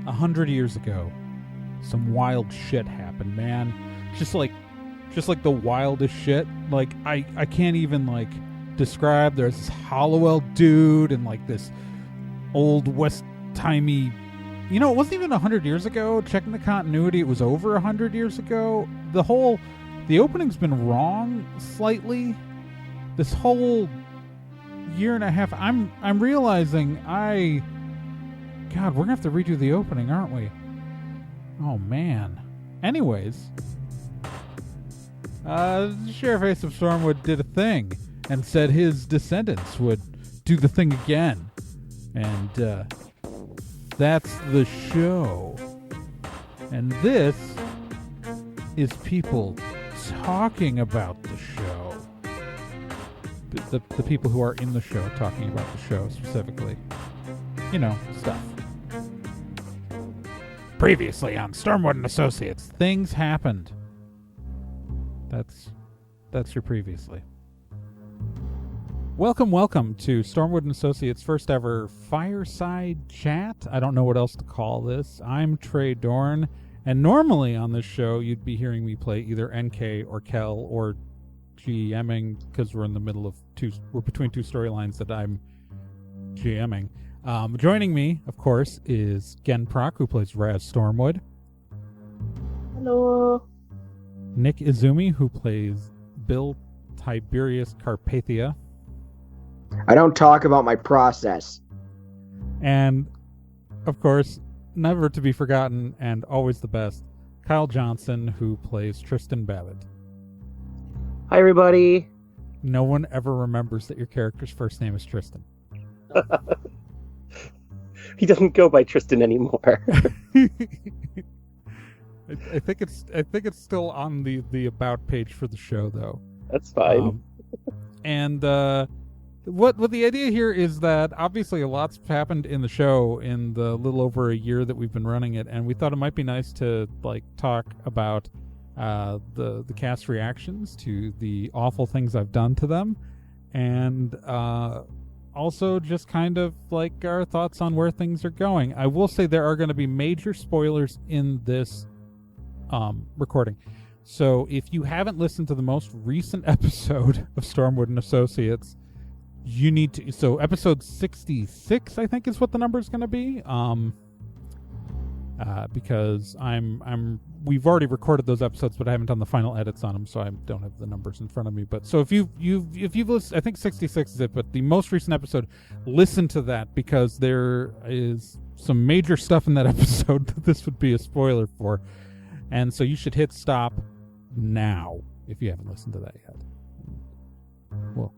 100 years ago, some wild shit happened, man. Just like the wildest shit. Like I can't even like describe. There's this Hollowell dude and like this old West-timey. You know, it wasn't even 100 years ago. Checking the continuity, it was over 100 years ago. The opening's been wrong slightly. This whole year and a half, I'm realizing God, we're gonna have to redo the opening, aren't we? Oh man. Anyways, Sheriff Ace of Stormwood did a thing and said his descendants would do the thing again, and that's the show. And this is people talking about the show. The people who are in the show talking about the show specifically. You know, stuff. Previously on Stormwood and Associates, things happened. That's your previously. Welcome to Stormwood and Associates' first ever fireside chat. I don't know what else to call this. I'm Trey Dorn, and normally on this show you'd be hearing me play either NK or Kel or GMing, because we're in the middle of we're between two storylines that I'm GMing. Joining me, of course, is Gen Proc, who plays Raz Stormwood. Hello. Nick Izumi, who plays Bill Tiberius Carpathia. I don't talk about my process. And, of course, never to be forgotten and always the best, Kyle Johnson, who plays Tristan Babbitt. Hi, everybody. No one ever remembers that your character's first name is Tristan. He doesn't go by Tristan anymore. I think it's still on the about page for the show, though. That's fine. What the idea here is that obviously a lot's happened in the show in the little over a year that we've been running it, and we thought it might be nice to like talk about the cast reactions to the awful things I've done to them, and also just kind of like our thoughts on where things are going. I will say there are going to be major spoilers in this recording. So if you haven't listened to the most recent episode of Stormwood and Associates, you need to. So episode 66, I think, is what the number is going to be. Because we've already recorded those episodes, but I haven't done the final edits on them, so I don't have the numbers in front of me. But so if you've listened, I think 66 is it. But the most recent episode, listen to that, because there is some major stuff in that episode that this would be a spoiler for, and so you should hit stop now if you haven't listened to that yet.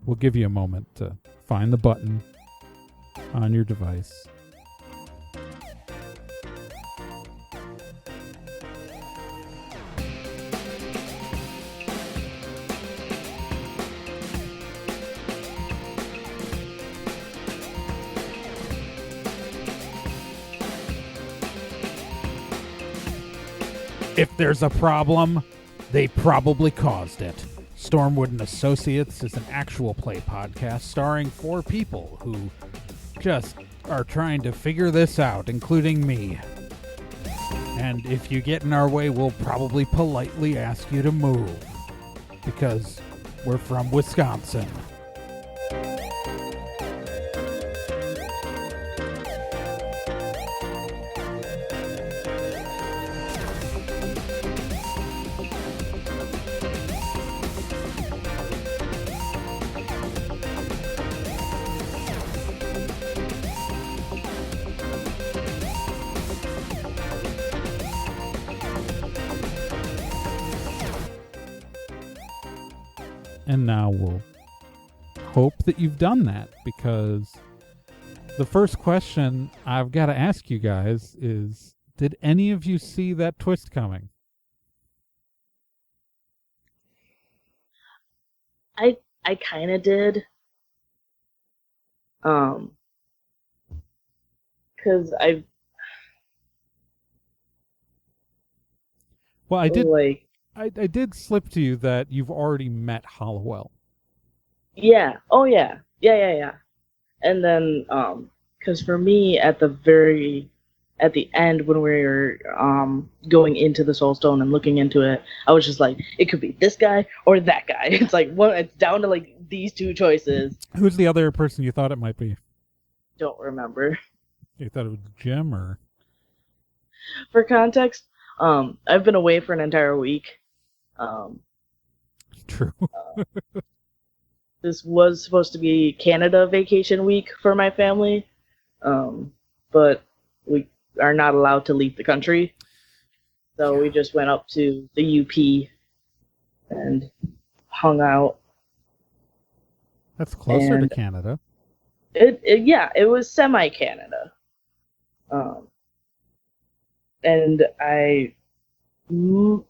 We'll give you a moment to find the button on your device. If there's a problem, they probably caused it. Stormwood and Associates is an actual play podcast starring 4 people who just are trying to figure this out, including me. And if you get in our way, we'll probably politely ask you to move, because we're from Wisconsin. And now we'll hope that you've done that, because the first question I've got to ask you guys is, did any of you see that twist coming? I kind of did. Because Well, I did slip to you that you've already met Hollowell. Yeah. Oh, yeah. Yeah. And then, because for me, at the very at the end when we were going into the Soul Stone and looking into it, I was just like, it could be this guy or that guy. It's like it's down to like these two choices. Who's the other person you thought it might be? Don't remember. You thought it was Jim, or? For context, I've been away for an entire week. True. This was supposed to be Canada vacation week for my family, but we are not allowed to leave the country. So we just went up to the UP and hung out. That's closer to Canada. It was semi-Canada. And I woke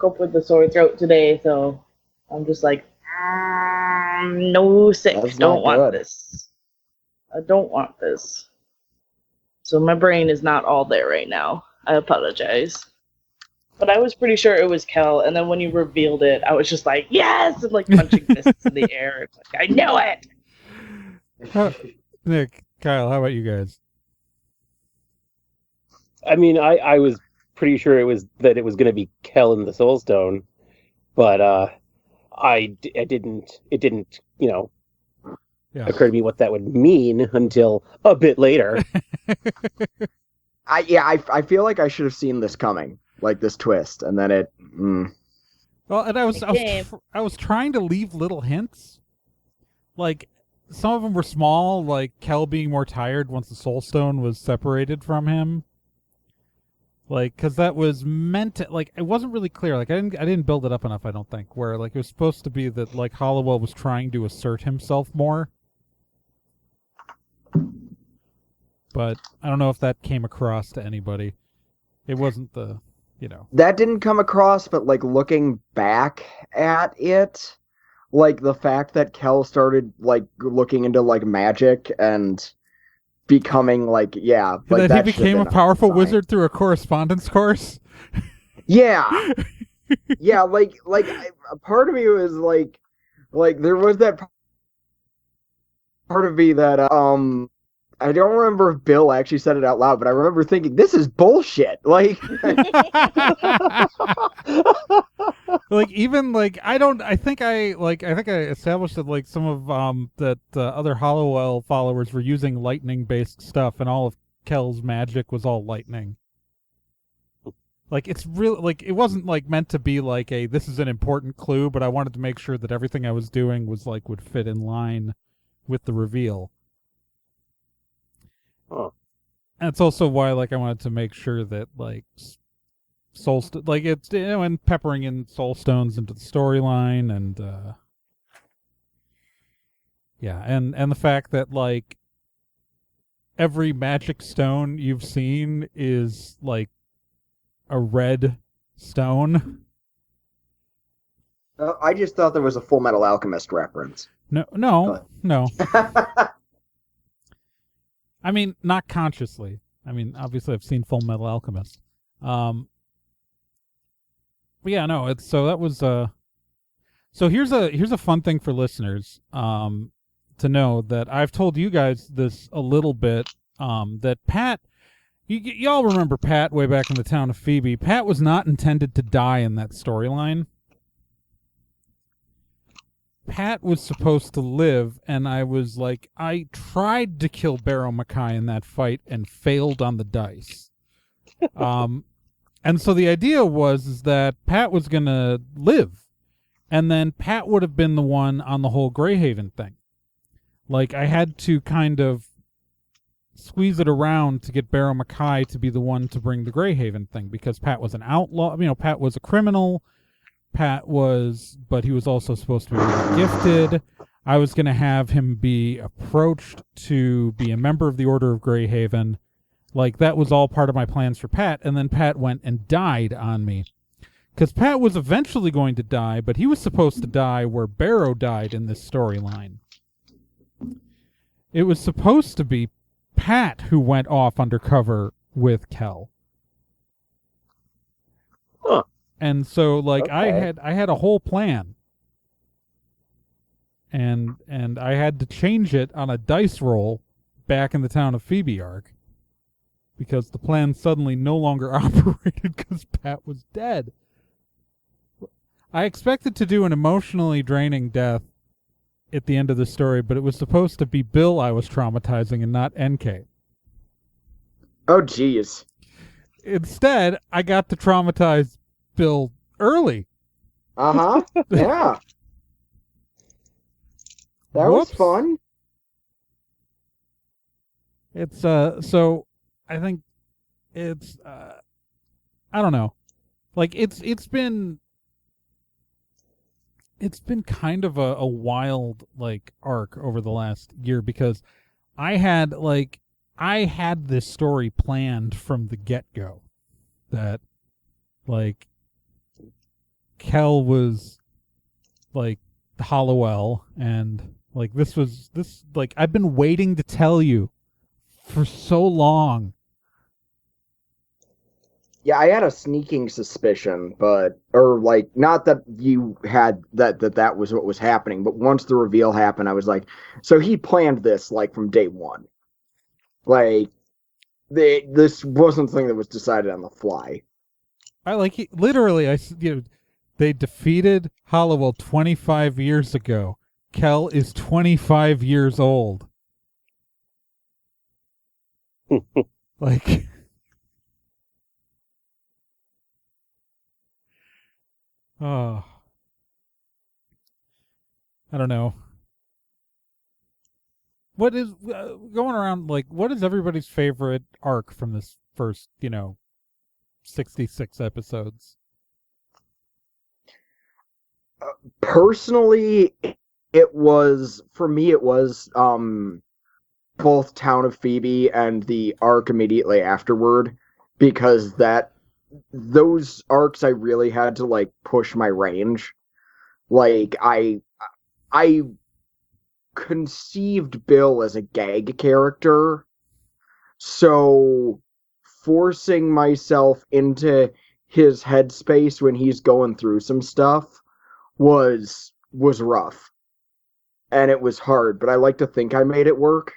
up with a sore throat today, so I'm just like, no sick. That's Don't not want good. this. I don't want this. So my brain is not all there right now. I apologize. But I was pretty sure it was Kel, and then when you revealed it, I was just like, yes! And like punching fists in the air. It's like, I knew it! Nick, Kyle, how about you guys? I mean, I was pretty sure it was going to be Kel in the Soul Stone, but it didn't occur to me what that would mean until a bit later. I feel like I should have seen this coming, like this twist, and then it. Well, and I was trying to leave little hints, like some of them were small, like Kel being more tired once the Soul Stone was separated from him. Like, because that was meant to, like, it wasn't really clear. Like, I didn't build it up enough, I don't think. Where, like, it was supposed to be that, like, Hollowell was trying to assert himself more. But I don't know if that came across to anybody. It wasn't the, That didn't come across, but, like, looking back at it, like, the fact that Kel started, like, looking into, like, magic and becoming like that he became a powerful wizard through a correspondence course. Yeah, like a part of me was like there was that part of me that I don't remember if Bill actually said it out loud, but I remember thinking this is bullshit. Like, like even like I think I established that like some of that other Hollowell followers were using lightning based stuff, and all of Kel's magic was all lightning. Like, it's real, like, it wasn't like meant to be like this is an important clue, but I wanted to make sure that everything I was doing was like would fit in line with the reveal. Oh. And it's also why like I wanted to make sure that like it's and peppering in soul stones into the storyline, and and the fact that like every magic stone you've seen is like a red stone. I just thought there was a Full Metal Alchemist reference. No. I mean, not consciously. I mean, obviously I've seen Full Metal Alchemist. But yeah, no, it's so that was so here's a fun thing for listeners to know, that I've told you guys this a little bit, that Pat, y'all remember Pat way back in the town of Phoebe. Pat was not intended to die in that storyline. Pat was supposed to live, and I was like, I tried to kill Barrow Mackay in that fight and failed on the dice. And so the idea was that Pat was going to live, and then Pat would have been the one on the whole Greyhaven thing. Like, I had to kind of squeeze it around to get Barrow Mackay to be the one to bring the Greyhaven thing, because Pat was an outlaw. Pat was a criminal. But he was also supposed to be really gifted. I was going to have him be approached to be a member of the Order of Greyhaven. Like, that was all part of my plans for Pat, and then Pat went and died on me. Because Pat was eventually going to die, but he was supposed to die where Barrow died in this storyline. It was supposed to be Pat who went off undercover with Kel. Huh. And so, like, Okay. I had a whole plan, and I had to change it on a dice roll back in the town of Phoebe arc. because the plan suddenly no longer operated because Pat was dead. I expected to do an emotionally draining death at the end of the story, but it was supposed to be Bill I was traumatizing and not NK. Oh, jeez. Instead, I got to traumatize Bill early. Uh-huh. Yeah. That was fun. It's so I think it's I don't know. Like it's been kind of a wild like arc over the last year, because I had this story planned from the get-go that like Kel was like Hollowell, and like this like I've been waiting to tell you for so long. Yeah, I had a sneaking suspicion, or like, not that you had that was what was happening, but once the reveal happened, I was like, so he planned this like from day one. Like, this wasn't something that was decided on the fly. They defeated Hollowell 25 years ago. Kel is 25 years old. Like, oh, I don't know. What is going around? Like, what is everybody's favorite arc from this first, 66 episodes? Personally, it was both Town of Phoebe and the arc immediately afterward, because those arcs I really had to like push my range. Like I conceived Bill as a gag character, so forcing myself into his headspace when he's going through some stuff was rough. And it was hard, but I like to think I made it work.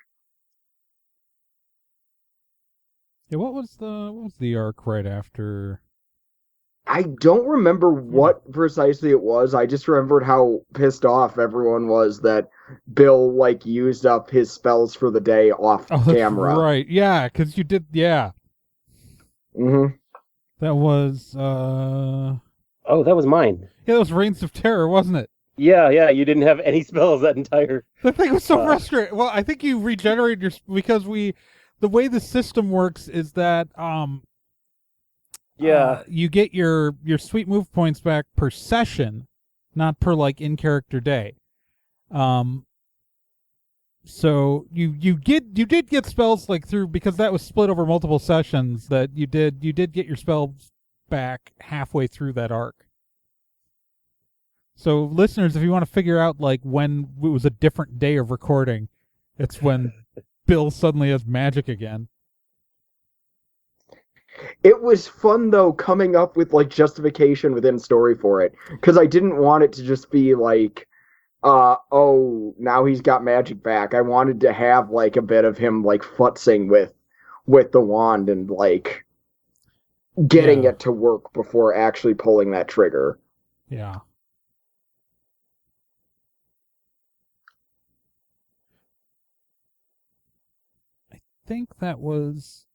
Yeah, what was the arc right after? I don't remember what precisely it was. I just remembered how pissed off everyone was that Bill like used up his spells for the day off camera. Right. Yeah, because you did. Yeah. Mm-hmm. That was. Oh, that was mine. Yeah, that was Reigns of Terror, wasn't it? Yeah. You didn't have any spells that entire. The thing was so frustrating. Well, I think you regenerated because the way the system works is that you get your sweet move points back per session, not per like in character day. So you did get spells like through, because that was split over multiple sessions, that you did get your spells back halfway through that arc. So listeners, if you want to figure out like when it was a different day of recording, it's when Bill suddenly has magic again. It was fun though, coming up with like justification within story for it, because I didn't want it to just be like, oh, now he's got magic back. I wanted to have like a bit of him like futzing with the wand and like getting it to work before actually pulling that trigger. Yeah. I think that was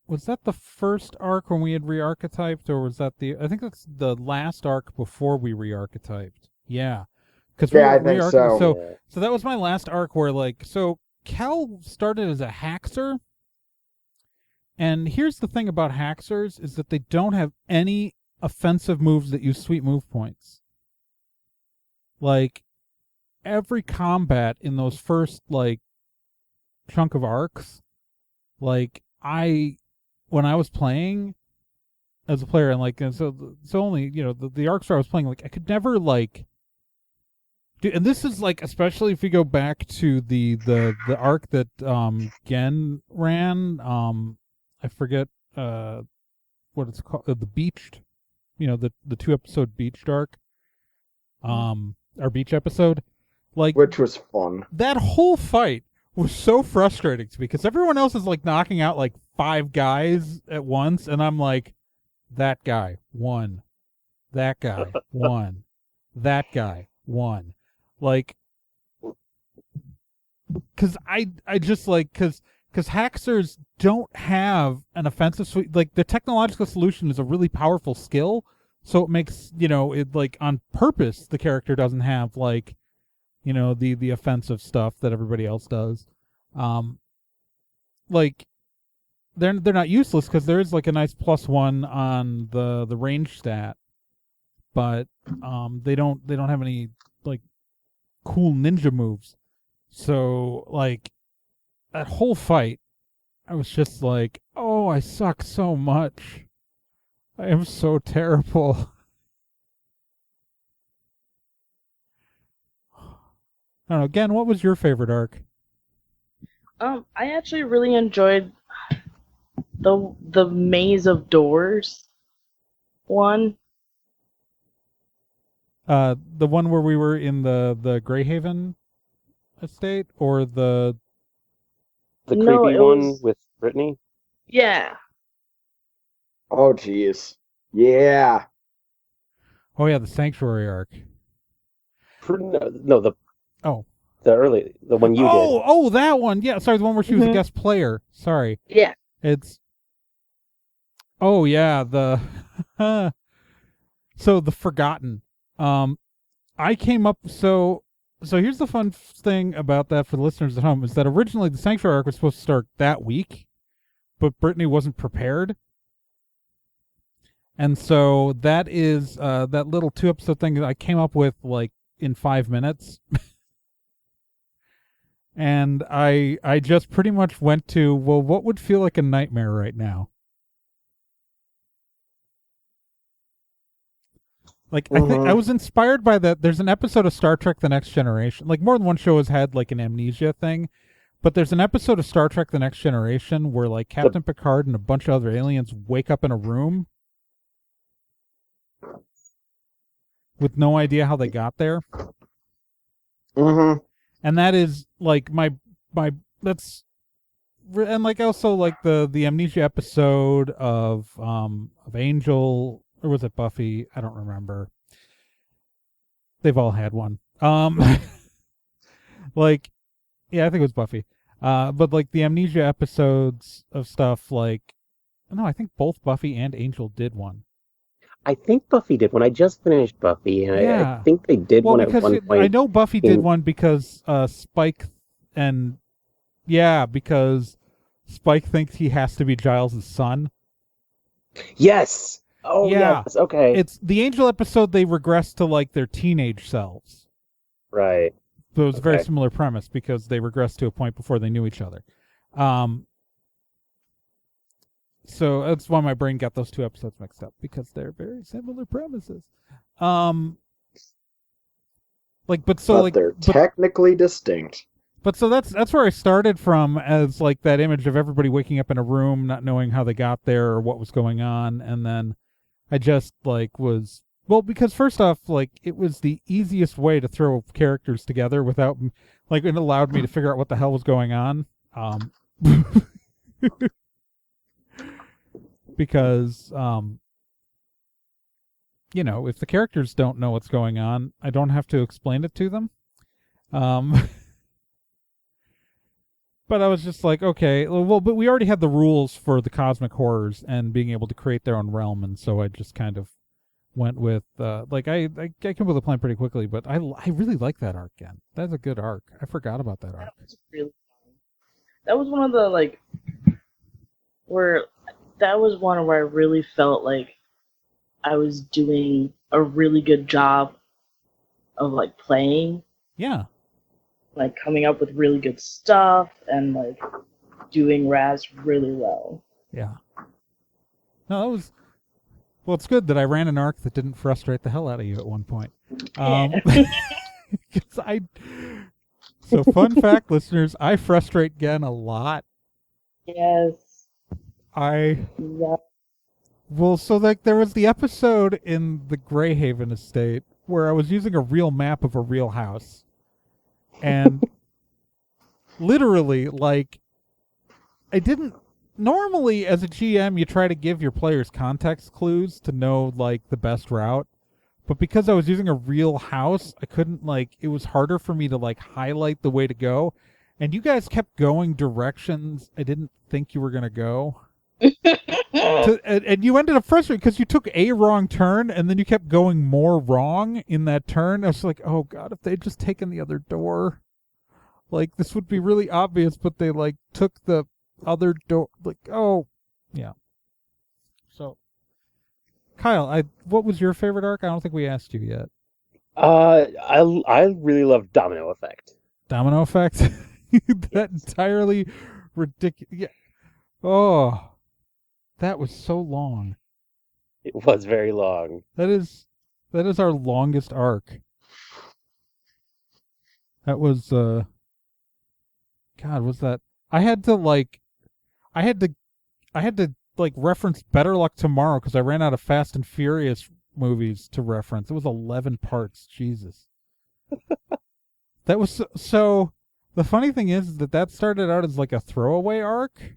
that the first arc when we had re-archetyped, or was that I think that's the last arc before we re-archetyped. Yeah. Because I think so. So that was my last arc where so Kel started as a haxer, and here's the thing about haxers is that they don't have any offensive moves that use sweet move points. Like every combat in those first like chunk of arcs, like when I was playing as a player, and like so only the arcs where I was playing, like I could never like. And this is like, especially if you go back to the arc that Gen ran, I forget what it's called, the Beached, the 2-episode Beached arc, our Beach episode, like, which was fun. That whole fight was so frustrating to me because everyone else is like knocking out like 5 guys at once, and I'm like, that guy, 1. That guy, 1. That guy, 1. Like, because I just like, because hacksters don't have an offensive suite. Like, the technological solution is a really powerful skill, so it makes, it like on purpose the character doesn't have like, the offensive stuff that everybody else does. Like, they're not useless because there is like a nice +1 on the range stat, but they don't have any like cool ninja moves. So like that whole fight, I was just like, oh, I suck so much. I am so terrible. I don't know. Again, what was your favorite arc? I actually really enjoyed the Maze of Doors one. The one where we were in the Greyhaven estate, or the The No, creepy it one was- with Brittany? Yeah. Oh, jeez. Yeah. oh yeah, the Sanctuary arc. No, Oh, the one you did. oh, that one. Yeah, sorry, the one where she was a Mhm. guest player. Sorry, Yeah. it's. Oh yeah, the. So the Forgotten. I came up so here's the fun thing about that for the listeners at home is that originally the Sanctuary arc was supposed to start that week, but Brittany wasn't prepared. And so that is that little 2-episode thing that I came up with like in 5 minutes. And I just pretty much went to, well, what would feel like a nightmare right now? Like, I think I was inspired by that. There's an episode of Star Trek The Next Generation. Like, more than one show has had like an amnesia thing, but there's an episode of Star Trek The Next Generation where like Captain Picard and a bunch of other aliens wake up in a room with no idea how they got there. Mm-hmm. And that is like my that's, and like also like the amnesia episode of Angel, or was it Buffy? I don't remember. They've all had one. Like, yeah, I think it was Buffy. But like the amnesia episodes of stuff like, no, I think both Buffy and Angel did one. I think Buffy did one. I just finished Buffy, and Yeah. I think they did Well, one at because one point. I know Buffy did in- one because Spike, and yeah, because Spike thinks he has to be Giles' son. Yes. Oh Yeah. yes. Okay. It's the Angel episode. They regress to like their teenage selves. Right. So it was a very Okay. similar premise because they regressed to a point before they knew each other. So that's why my brain got those 2 episodes mixed up, because they're very similar premises. Like, but so But like, they're but, technically distinct. but so that's where I started from, as like that image of everybody waking up in a room, not knowing how they got there or what was going on, and then I just like was, well, because first off, like it was the easiest way to throw characters together without, like, it allowed me to figure out what the hell was going on. Because if the characters don't know what's going on, I don't have to explain it to them. But I was just like, okay, well, but we already had the rules for the cosmic horrors and being able to create their own realm, and so I just kind of went with like I came up with a plan pretty quickly, but I really like that arc again. That's a good arc. I forgot about that arc. That was really fun. That was one of the like where that was one where I really felt like I was doing a really good job of like playing, Yeah. like coming up with really good stuff and like doing Raz really well. Yeah. No, that was, well, it's good that I ran an arc that didn't frustrate the hell out of you at one point. 'Cause so fun fact, listeners, I frustrate Gen a lot. Yes. Yeah. Well, so like there was the episode in the Greyhaven estate where I was using a real map of a real house, and literally, like, I didn't. Normally, as a GM, you try to give your players context clues to know, like, the best route. But because I was using a real house, I couldn't, like, it was harder for me to, like, highlight the way to go. And you guys kept going directions I didn't think you were going to go. And you ended up frustrated because you took a wrong turn and then you kept going more wrong in that turn. I was like, oh god, if they'd just taken the other door, like, this would be really obvious, but they, like, took the other door. Like, oh, yeah. So, Kyle, what was your favorite arc? I don't think we asked you yet. I really love Domino Effect. Domino Effect? That entirely ridiculous. Yeah. Oh, that was so long. It was very long. That is our longest arc. That was God, was that I had to like reference Better Luck Tomorrow because I ran out of Fast and Furious movies to reference. It was 11 parts. Jesus. That was so the funny thing is that started out as like a throwaway arc.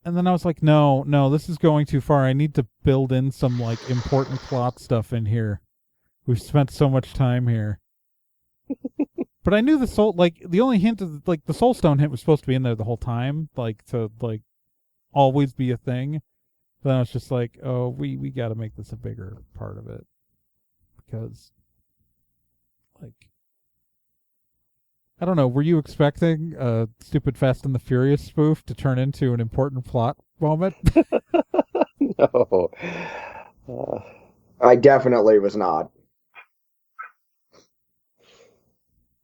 And then I was like, no, this is going too far. I need to build in some, like, important plot stuff in here. We've spent so much time here. But I knew the only hint of, like, the Soul Stone hint was supposed to be in there the whole time, like, to, like, always be a thing. But then I was just like, oh, we got to make this a bigger part of it. Because, like, I don't know, were you expecting a stupid Fast and the Furious spoof to turn into an important plot moment? No. I definitely was not.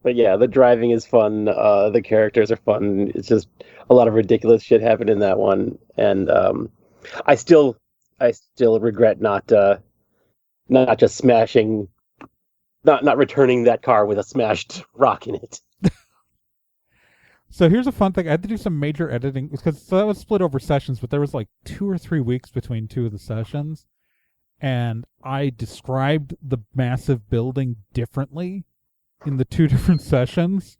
But yeah, the driving is fun. The characters are fun. It's just a lot of ridiculous shit happened in that one, and I still regret not just smashing, not returning that car with a smashed rock in it. So here's a fun thing. I had to do some major editing because that was split over sessions, but there was like 2 or 3 weeks between 2 of the sessions, and I described the massive building differently in the 2 different sessions,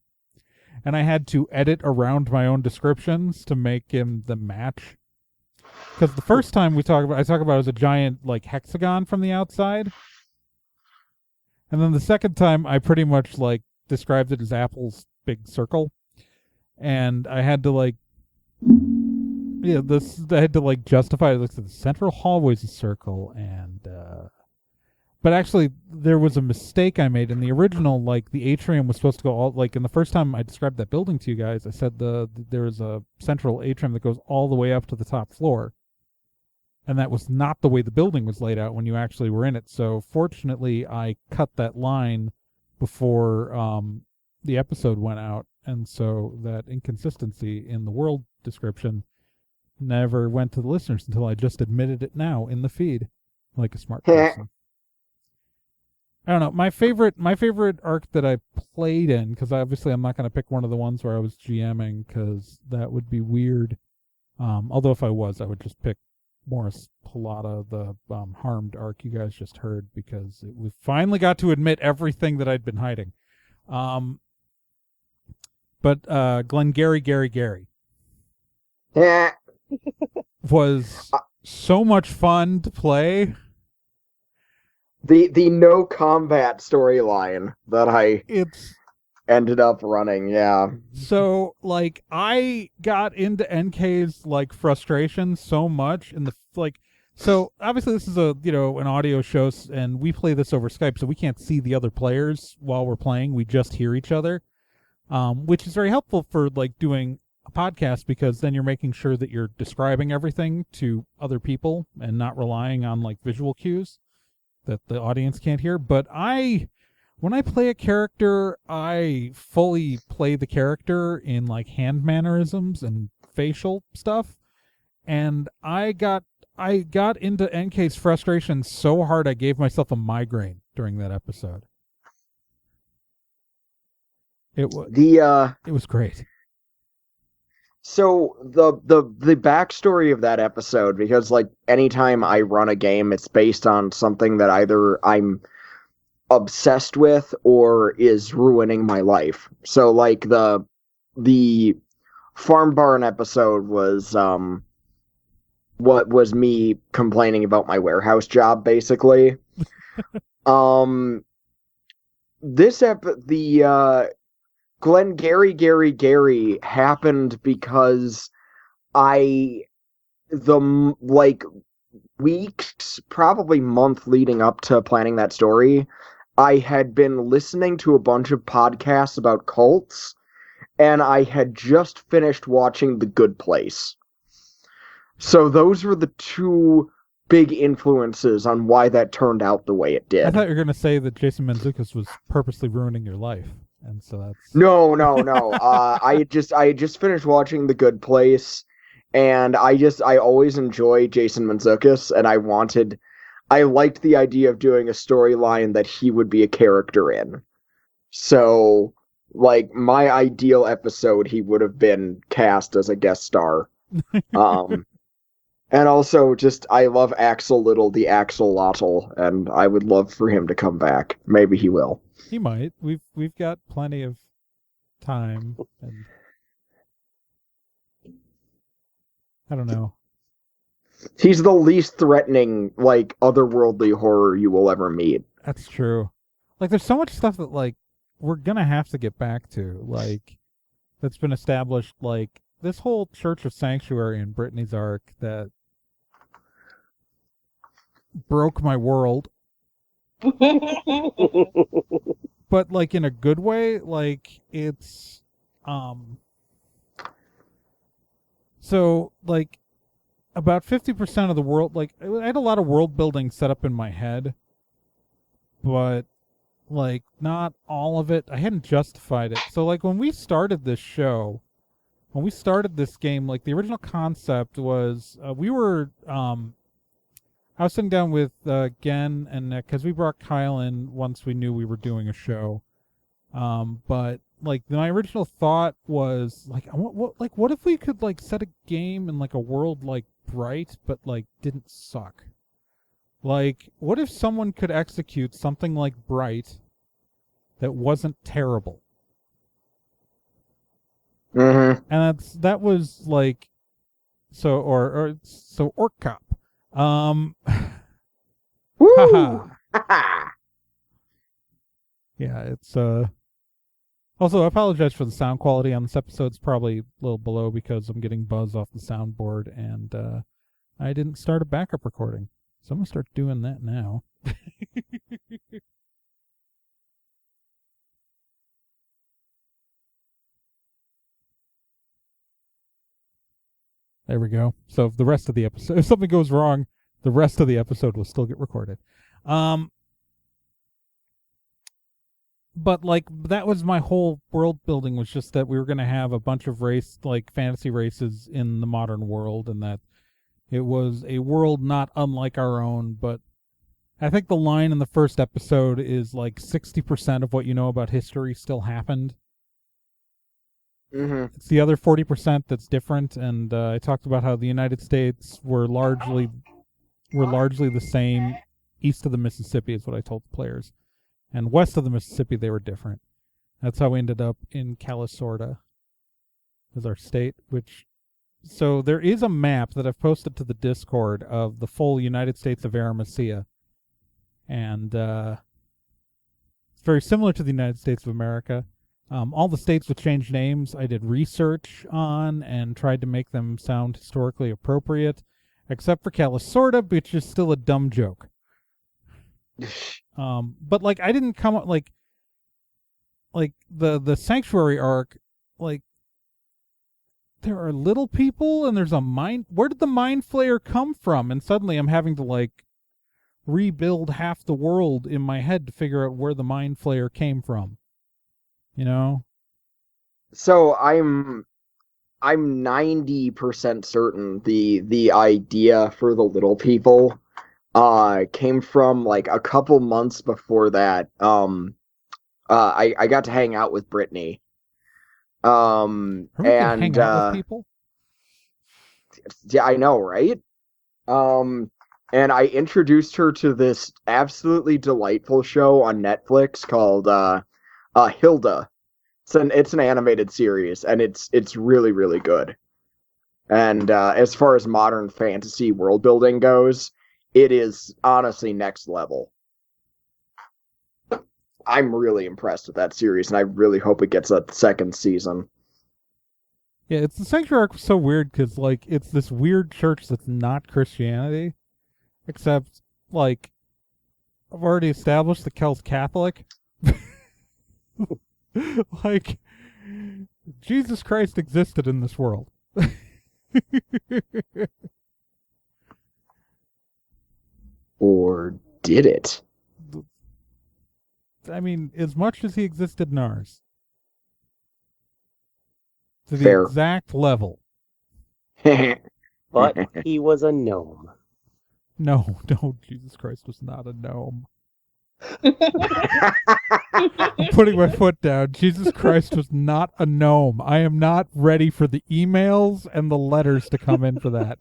and I had to edit around my own descriptions to make them match. Because the first time I talk about it as a giant, like, hexagon from the outside, and then the second time I pretty much, like, described it as Apple's big circle. And I had to, like, I had to, like, justify it. Looks like the central hallway's a circle, and but actually there was a mistake I made in the original. Like, the atrium was supposed to go all, like, in the first time I described that building to you guys, I said there was a central atrium that goes all the way up to the top floor, and that was not the way the building was laid out when you actually were in it. So fortunately, I cut that line before the episode went out. And so that inconsistency in the world description never went to the listeners until I just admitted it now in the feed, like a smart person. I don't know. My favorite arc that I played in, because obviously I'm not going to pick one of the ones where I was GMing, because that would be weird. Although if I was, I would just pick Morris Pilata, the harmed arc you guys just heard, because we finally got to admit everything that I'd been hiding. But Glengarry Gary was so much fun to play. The no combat storyline that I ended up running, yeah. So, like, I got into NK's, like, frustration so much in the, like, so obviously this is an audio show, and we play this over Skype, so we can't see the other players while we're playing. We just hear each other. Which is very helpful for, like, doing a podcast, because then you're making sure that you're describing everything to other people and not relying on, like, visual cues that the audience can't hear. But when I play a character, I fully play the character in, like, hand mannerisms and facial stuff. And I got into NK's frustration so hard I gave myself a migraine during that episode. It was great. So the backstory of that episode, because, like, anytime I run a game, it's based on something that either I'm obsessed with or is ruining my life. So like the farm barn episode was what was me complaining about my warehouse job basically. The Gary happened because like weeks, probably month leading up to planning that story, I had been listening to a bunch of podcasts about cults, and I had just finished watching The Good Place. So those were the two big influences on why that turned out the way it did. I thought you were going to say that Jason Mantzoukas was purposely ruining your life, and so that's... No. I had just finished watching The Good Place, and I always enjoy Jason Mantzoukas, and I liked the idea of doing a storyline that he would be a character in. So, like, my ideal episode, he would have been cast as a guest star. And also, just, I love Axel Little, the Axolotl, and I would love for him to come back. Maybe he will. He might. We've got plenty of time, and I don't know. He's the least threatening, like, otherworldly horror you will ever meet. That's true. Like, there's so much stuff that, like, we're gonna have to get back to, like, that's been established, like, this whole Church of Sanctuary in Brittany's arc that broke my world. But, like, in a good way, like, it's, so, like, about 50% of the world, like, I had a lot of world building set up in my head, but, like, not all of it. I hadn't justified it. So, like, when we started this show, when we started this game, like, the original concept was, we were, I was sitting down with Gen and Nick, because we brought Kyle in once we knew we were doing a show. But, like, my original thought was, like, what if we could, like, set a game in, like, a world, like, Bright, but, like, didn't suck? Like, what if someone could execute something like Bright that wasn't terrible? Mm-hmm. And that was, like, so Orc Cop. Woo! Yeah, it's also, I apologize for the sound quality on this episode. It's probably a little below because I'm getting buzz off the soundboard, and I didn't start a backup recording. So I'm going to start doing that now. There we go. So if the rest of the episode, if something goes wrong, the rest of the episode will still get recorded. But, like, that was my whole world building, was just that we were going to have a bunch of fantasy races in the modern world, and that it was a world not unlike our own. But I think the line in the first episode is, like, 60% of what you know about history still happened. Mm-hmm. It's the other 40% that's different, and I talked about how the United States were largely the same east of the Mississippi, is what I told the players. And west of the Mississippi, they were different. That's how we ended up in Calisorda as our state, so there is a map that I've posted to the Discord of the full United States of Aramesia. And it's very similar to the United States of America. All the states with changed names I did research on and tried to make them sound historically appropriate, except for Calisorda, which is still a dumb joke. But, like, I didn't come up, like the Sanctuary arc, like, there are little people and there's a mind. Where did the Mind Flayer come from? And suddenly I'm having to, like, rebuild half the world in my head to figure out where the Mind Flayer came from. You know? So I'm 90% certain the idea for the little people came from, like, a couple months before that. I got to hang out with Brittany. Hang out with people? Yeah, I know, right? and I introduced her to this absolutely delightful show on Netflix called Hilda. It's an animated series, and it's really really good. And as far as modern fantasy world building goes, it is honestly next level. I'm really impressed with that series, and I really hope it gets a second season. Yeah, it's the Sanctuary arc was so weird because like it's this weird church that's not Christianity, except like I've already established that Kel's Catholic. Like Jesus Christ existed in this world. Or did it? I mean, as much as he existed in ours. To the Fair. exact level. But he was a gnome. No, Jesus Christ was not a gnome. I'm putting my foot down. Jesus Christ was not a gnome. I am not ready for the emails and the letters to come in for that.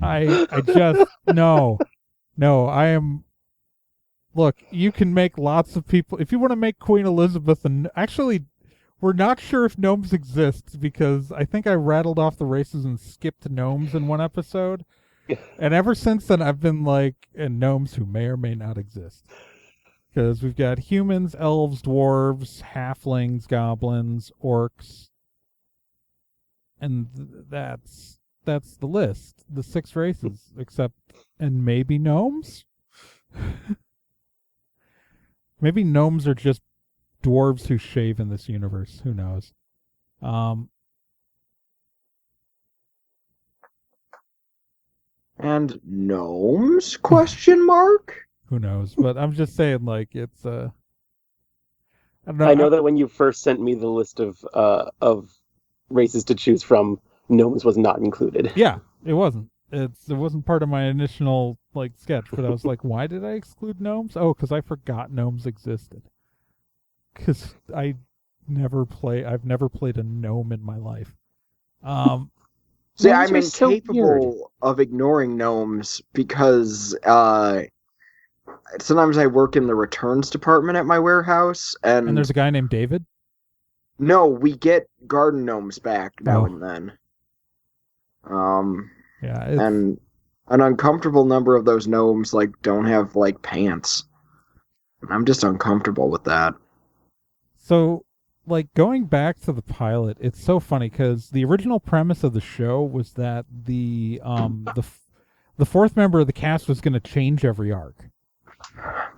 I just, no, I am, look, you can make lots of people, if you want to make Queen Elizabeth, and actually, we're not sure if gnomes exist because I think I rattled off the races and skipped gnomes in one episode. And ever since then, I've been like, and gnomes who may or may not exist. Because we've got humans, elves, dwarves, halflings, goblins, orcs. And that's the list. The 6 races, except, and maybe gnomes? Maybe gnomes are just dwarves who shave in this universe. Who knows? And gnomes? Question mark? Who knows? But I'm just saying, like, it's I don't know. I know that when you first sent me the list of races to choose from, gnomes was not included. Yeah, it wasn't. It wasn't part of my initial like sketch, but I was like, why did I exclude gnomes? Oh, because I forgot gnomes existed. Because I've never played a gnome in my life. See, Gnomes I'm are so incapable of ignoring gnomes because sometimes I work in the returns department at my warehouse, and there's a guy named David? No, we get garden gnomes back now Oh. and then. Yeah, And an uncomfortable number of those gnomes like don't have like pants. I'm just uncomfortable with that. So, like, going back to the pilot, it's so funny because the original premise of the show was that the fourth member of the cast was going to change every arc.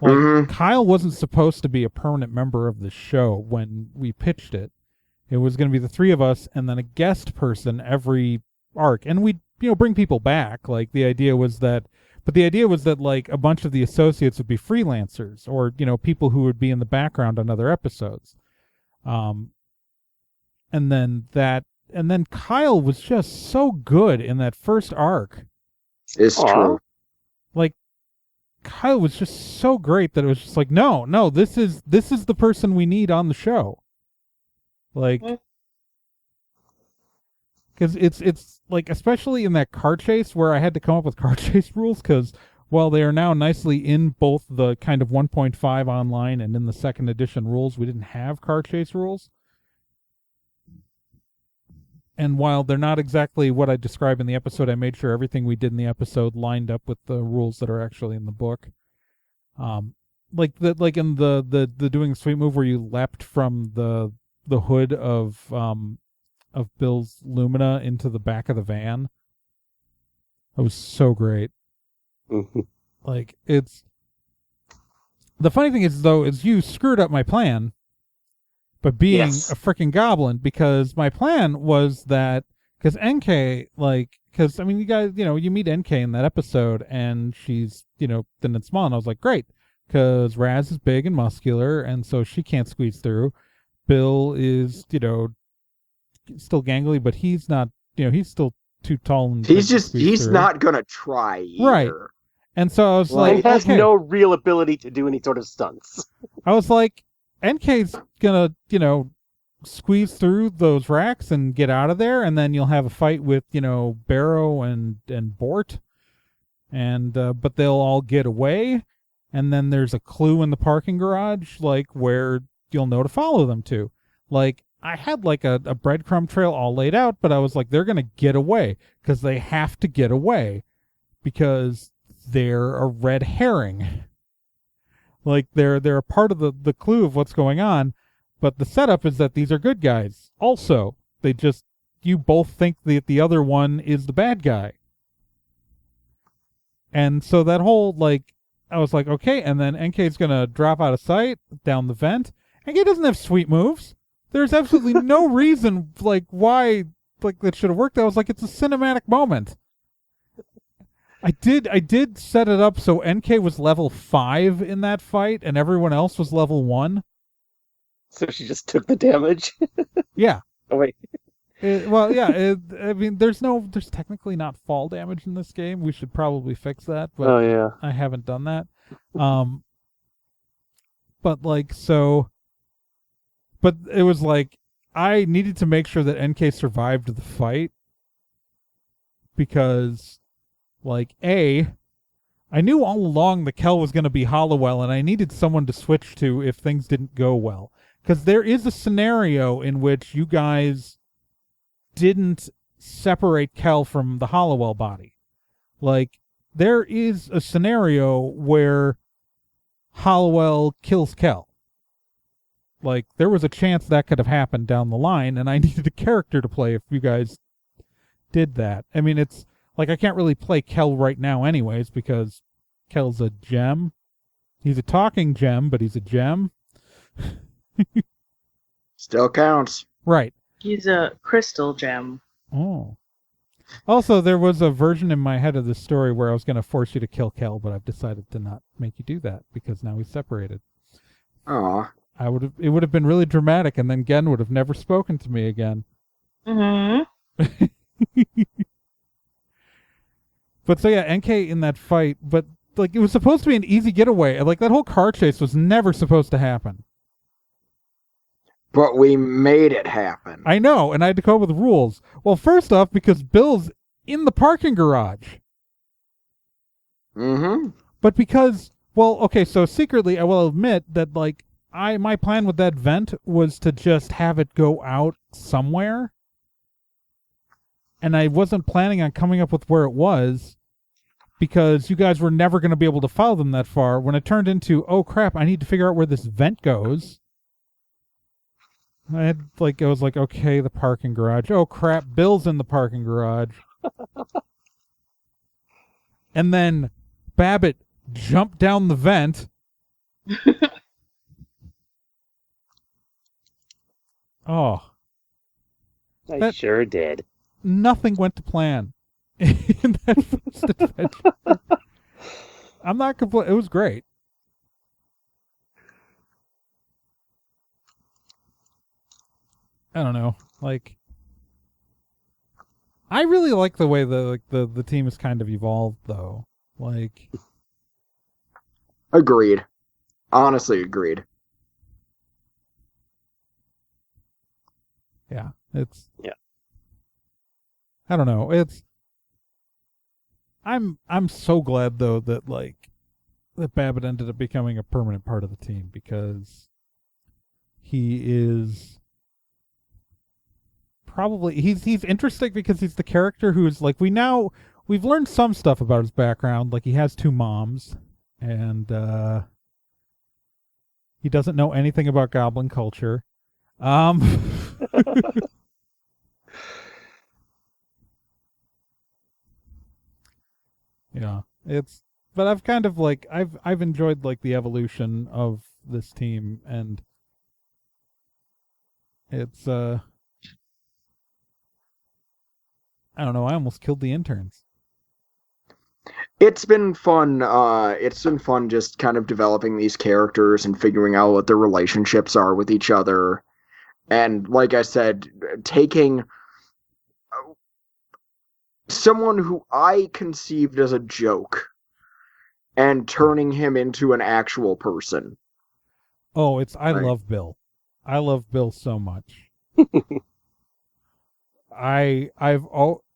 Like, Mhm. Kyle wasn't supposed to be a permanent member of the show when we pitched it. It was going to be the 3 of us and then a guest person every arc, and we'd bring people back. Like, the idea was that like a bunch of the associates would be freelancers or people who would be in the background on other episodes. And then Kyle was just so good in that first arc. It's true. Like, Kyle was just so great that it was just like, no, this is the person we need on the show. Like, because it's like, especially in that car chase where I had to come up with car chase rules because while they are now nicely in both the kind of 1.5 online and in the second edition rules, we didn't have car chase rules. And while they're not exactly what I describe in the episode, I made sure everything we did in the episode lined up with the rules that are actually in the book. Like in the doing the sweet move where you leapt from the hood of Bill's Lumina into the back of the van. That was so great. Like, it's the funny thing is though is you screwed up my plan. But being a freaking goblin, because my plan was that, because NK, because, I mean, you guys, you meet NK in that episode, and she's, thin and small, and I was like, great, because Raz is big and muscular, and so she can't squeeze through. Bill is, still gangly, but he's not, he's still too tall. And He's not gonna try either. Right. And so I was like, he has no real ability to do any sort of stunts. I was like, NK's gonna, squeeze through those racks and get out of there, and then you'll have a fight with, Barrow and Bort, and but they'll all get away, and then there's a clue in the parking garage, like where you'll know to follow them to. Like I had like a breadcrumb trail all laid out, but I was like, they're gonna get away because they have to get away because they're a red herring. Like they're a part of the clue of what's going on, but the setup is that these are good guys. Also, you both think that the other one is the bad guy. And so that whole, like, I was like, okay, and then NK's gonna drop out of sight down the vent. NK doesn't have sweet moves. There's absolutely no reason, like, why, like, that should have worked. I was like, it's a cinematic moment. I did set it up so NK was level 5 in that fight, and everyone else was level 1. So she just took the damage. Yeah. Oh wait. I mean, there's technically not fall damage in this game. We should probably fix that, but Oh yeah. I haven't done that. But like, so, but it was like, I needed to make sure that NK survived the fight because, like, I knew all along the Kel was going to be Hollowell, and I needed someone to switch to if things didn't go well. Because there is a scenario in which you guys didn't separate Kel from the Hollowell body. Like, there is a scenario where Hollowell kills Kel. Like, there was a chance that could have happened down the line, and I needed a character to play if you guys did that. I mean, it's like, I can't really play Kel right now anyways, because Kel's a gem. He's a talking gem, but he's a gem. Still counts. Right. He's a crystal gem. Oh. Also, there was a version in my head of this story where I was going to force you to kill Kel, but I've decided to not make you do that because now he's separated. Aw. It would have been really dramatic, and then Gen would have never spoken to me again. Mm-hmm. But so yeah, NK in that fight, but like, it was supposed to be an easy getaway. Like, that whole car chase was never supposed to happen. But we made it happen. I know, and I had to come up with rules. Well, first off, because Bill's in the parking garage. Mm-hmm. But because, well, okay, so secretly, I will admit that, like, my plan with that vent was to just have it go out somewhere. And I wasn't planning on coming up with where it was because you guys were never going to be able to follow them that far. When it turned into, oh crap, I need to figure out where this vent goes. I was like, okay, the parking garage. Oh crap, Bill's in the parking garage. And then Babbitt jumped down the vent. Oh. I sure did. Nothing went to plan in that first adventure. I'm not complaining. It was great. I don't know. Like, I really like the way the team has kind of evolved, though. Like, Agreed. Honestly, agreed. yeah, it's. Yeah. I don't know. It's. I'm so glad though that that Babbitt ended up becoming a permanent part of the team because he is probably he's interesting because he's the character who's like we've learned some stuff about his background, like he has 2 moms and he doesn't know anything about goblin culture. Yeah, but I've kind of I've enjoyed the evolution of this team, and it's I don't know, I almost killed the interns. It's been fun. It's been fun just kind of developing these characters and figuring out what their relationships are with each other. And like I said, taking someone who I conceived as a joke and turning him into an actual person. Oh, I Right. love Bill. I love Bill so much.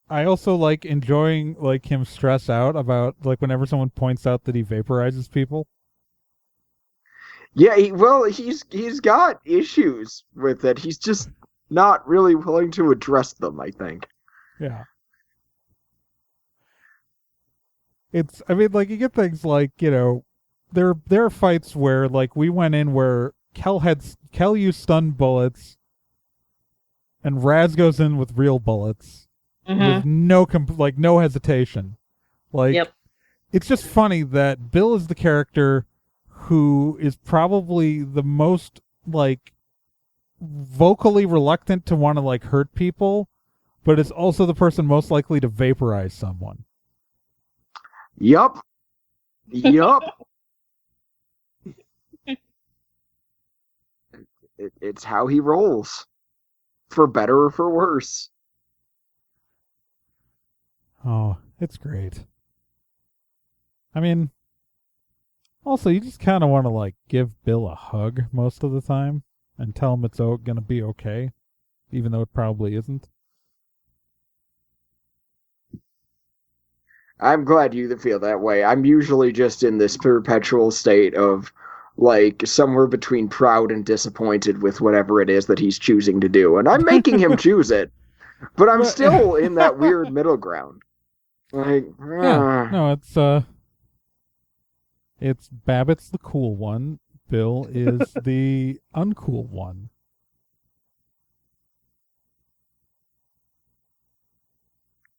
I also like enjoying like him stress out about like whenever someone points out that he vaporizes people. Yeah, he's got issues with it. He's just not really willing to address them, I think. Yeah. I mean, like you get things like, there are fights where like we went in where Kel used stun bullets and Raz goes in with real bullets with no hesitation. Like Yep. it's just funny that Bill is the character who is probably the most like vocally reluctant to want to like hurt people, but is also the person most likely to vaporize someone. Yup. Yup. It's how he rolls. For better or for worse. Oh, it's great. I mean, also, you just kind of want to like give Bill a hug most of the time and tell him it's going to be okay, even though it probably isn't. I'm glad you feel that way. I'm usually just in this perpetual state of, like, somewhere between proud and disappointed with whatever it is that he's choosing to do. And I'm making him choose it, but I'm still in that weird middle ground. Like, yeah, no, it's Babbitt's the cool one. Bill is the uncool one.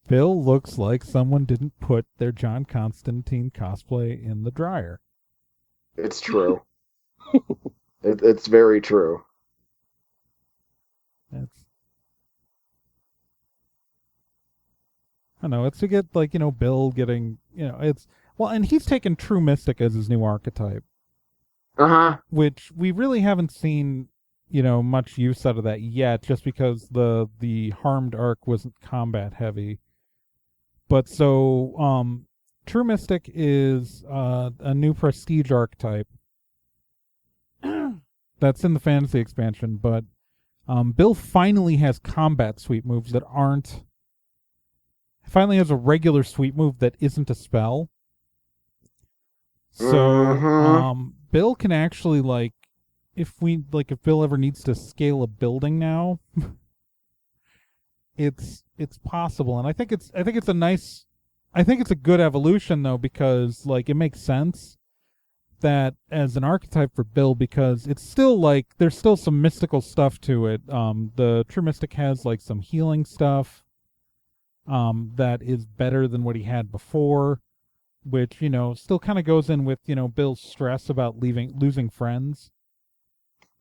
Bill looks like someone didn't put their John Constantine cosplay in the dryer. It's true. It's very true. I know, it's to get, like, Bill getting, and he's taken True Mystic as his new archetype. Uh-huh. Which we really haven't seen, much use out of that yet, just because the Harmed arc wasn't combat heavy. But so, True Mystic is a new prestige archetype that's in the fantasy expansion, but Bill finally has combat sweep moves that aren't. Finally has a regular sweep move that isn't a spell. So, Bill can actually, like, if Bill ever needs to scale a building now, it's possible, and I think it's a good evolution though, because like it makes sense that as an archetype for Bill, because it's still like there's still some mystical stuff to it. The True Mystic has like some healing stuff that is better than what he had before, which still kind of goes in with Bill's stress about losing friends.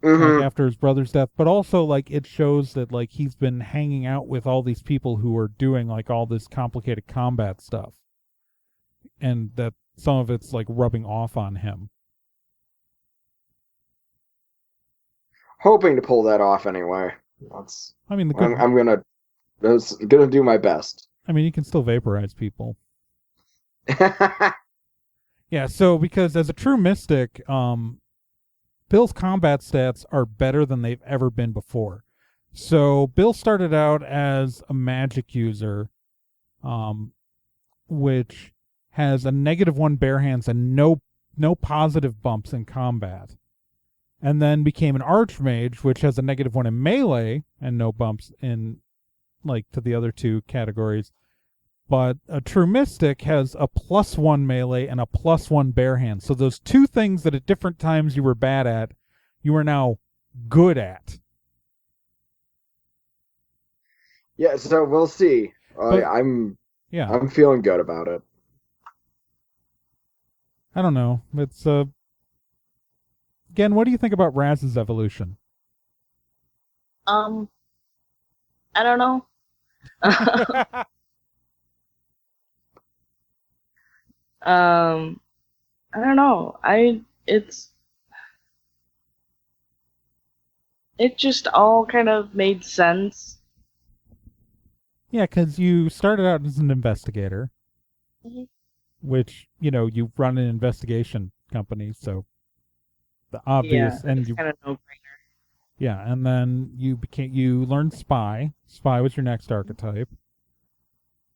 Like after his brother's death, but also like it shows that like he's been hanging out with all these people who are doing like all this complicated combat stuff, and that some of it's like rubbing off on him. Hoping to pull that off anyway. I'm gonna do my best. I mean, you can still vaporize people. Yeah, so because as a True Mystic, Bill's combat stats are better than they've ever been before. So Bill started out as a magic user, which has a -1 bare hands and no positive bumps in combat. And then became an archmage, which has a -1 in melee and no bumps in like to the other two categories. But a True Mystic has a +1 melee and a +1 bare hand. So those two things that at different times you were bad at, you are now good at. Yeah, so we'll see. I'm feeling good about it. I don't know. It's again, what do you think about Raz's evolution? I don't know. I don't know. It just all kind of made sense. Yeah, because you started out as an investigator, which you run an investigation company, so the obvious and you kind of no-brainer. Yeah, and then you learned spy. Spy was your next archetype.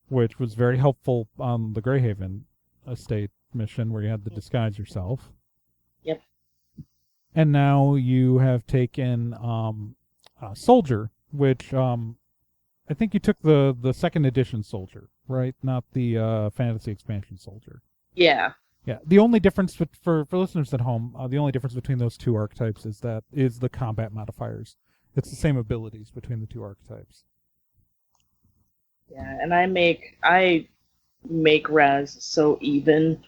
which was very helpful on the Greyhaven estate mission where you had to disguise yourself. Yep. And now you have taken Soldier, which I think you took the second edition Soldier, right? Not the fantasy expansion Soldier. Yeah. Yeah. The only difference for listeners at home, the only difference between those two archetypes is the combat modifiers. It's the same abilities between the two archetypes. Yeah, and I make Raz so even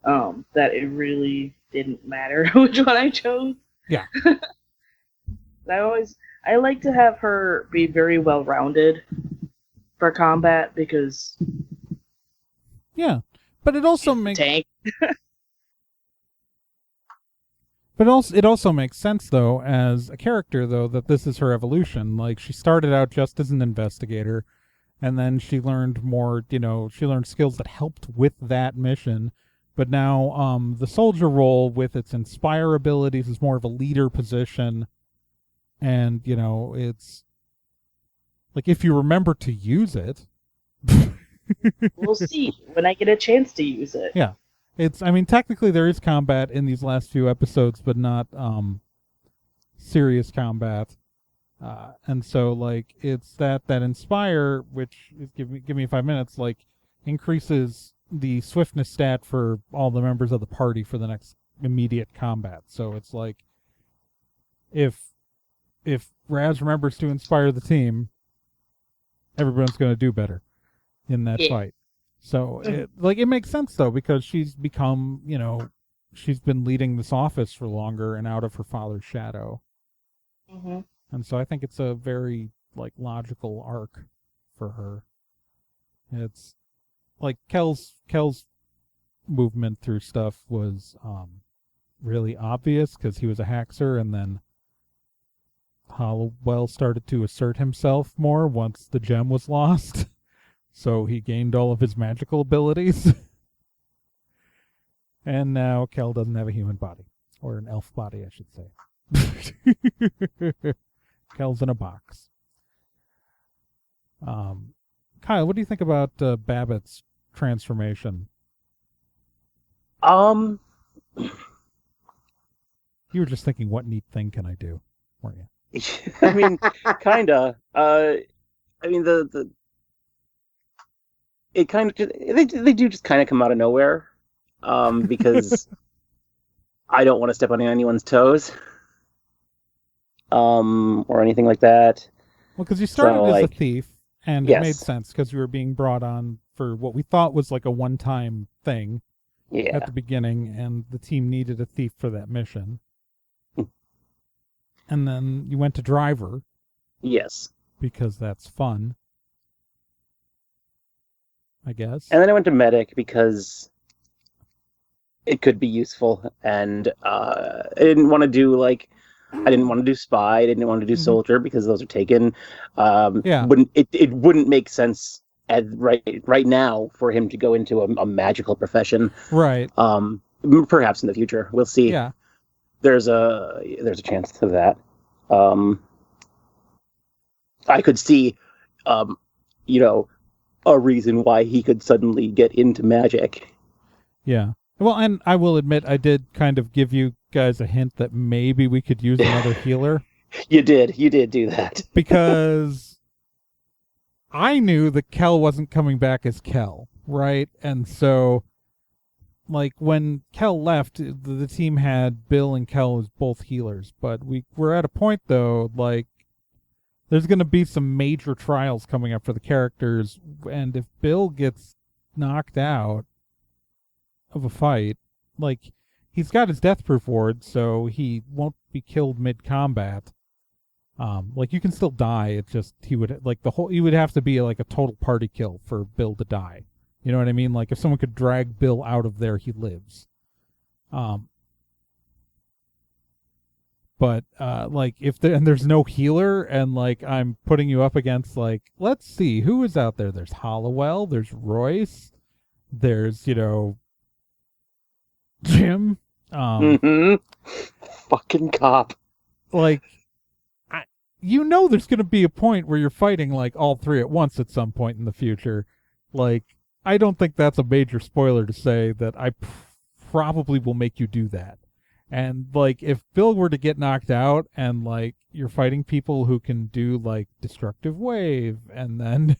that it really didn't matter which one I chose. Yeah. I like to have her be very well rounded for combat because yeah, but it also makes tank. But it also makes sense, though, as a character, though, that this is her evolution. Like, she started out just as an investigator, and then she learned more, she learned skills that helped with that mission. But now the soldier role, with its inspire abilities, is more of a leader position. And, it's... like, if you remember to use it... We'll see when I get a chance to use it. Yeah. Technically there is combat in these last few episodes, but not serious combat. And so, like, it's that Inspire, which is give me 5 minutes, like, increases the swiftness stat for all the members of the party for the next immediate combat. So it's like, if Raz remembers to inspire the team, everyone's going to do better in that fight. So, it makes sense, though, because she's become, she's been leading this office for longer and out of her father's shadow. Mm-hmm. And so I think it's a very, logical arc for her. It's, Kel's movement through stuff was really obvious because he was a Haxer, and then Hollowell started to assert himself more once the gem was lost. So he gained all of his magical abilities. And now Kel doesn't have a human body. Or an elf body, I should say. Kel's in a box. Kyle, what do you think about Babbitt's transformation? You were just thinking, what neat thing can I do, weren't you? Kinda. It kind of they do just kind of come out of nowhere, because I don't want to step on anyone's toes, or anything like that. Well, because you started as a thief, and it made sense because you were being brought on for what we thought was like a one-time thing at the beginning, and the team needed a thief for that mission. And then you went to driver. Yes. Because that's fun, I guess. And then I went to medic because it could be useful, and I didn't want to do spy, I didn't want to do soldier because those are taken. It wouldn't make sense right now for him to go into a magical profession. Right. Perhaps in the future, we'll see. Yeah. There's a chance of that. I could see, a reason why he could suddenly get into magic. Yeah. Well, and I will admit, I did kind of give you guys a hint that maybe we could use another healer. You did do that. Because I knew that Kel wasn't coming back as Kel, right? And so, when Kel left, the team had Bill and Kel as both healers. But we're at a point, though, there's going to be some major trials coming up for the characters, and if Bill gets knocked out of a fight, he's got his death proof ward, so he won't be killed mid-combat. You can still die, it's just he would have to be a total party kill for Bill to die. You know what I mean? If someone could drag Bill out of there, he lives. But if there's no healer, and I'm putting you up against let's see who is out there. There's Hollowell, there's Royce, there's Jim, fucking cop. There's gonna be a point where you're fighting all three at once at some point in the future, like, I don't think that's a major spoiler to say that I probably will make you do that. And, like, if Bill were to get knocked out and, like, you're fighting people who can do, like, destructive wave, and then,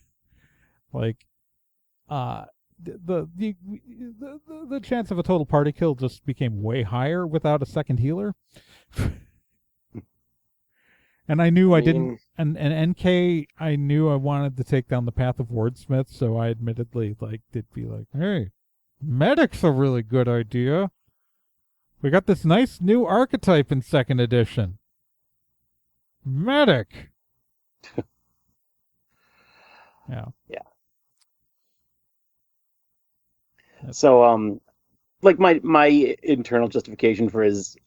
like, the chance of a total party kill just became way higher without a second healer. And I knew I didn't, and NK, I knew I wanted to take down the path of wordsmith, so I admittedly, like, did be like, hey, medic's a really good idea. We got this nice new archetype in 2nd edition. Medic. Yeah. Yeah. So, like my internal justification for his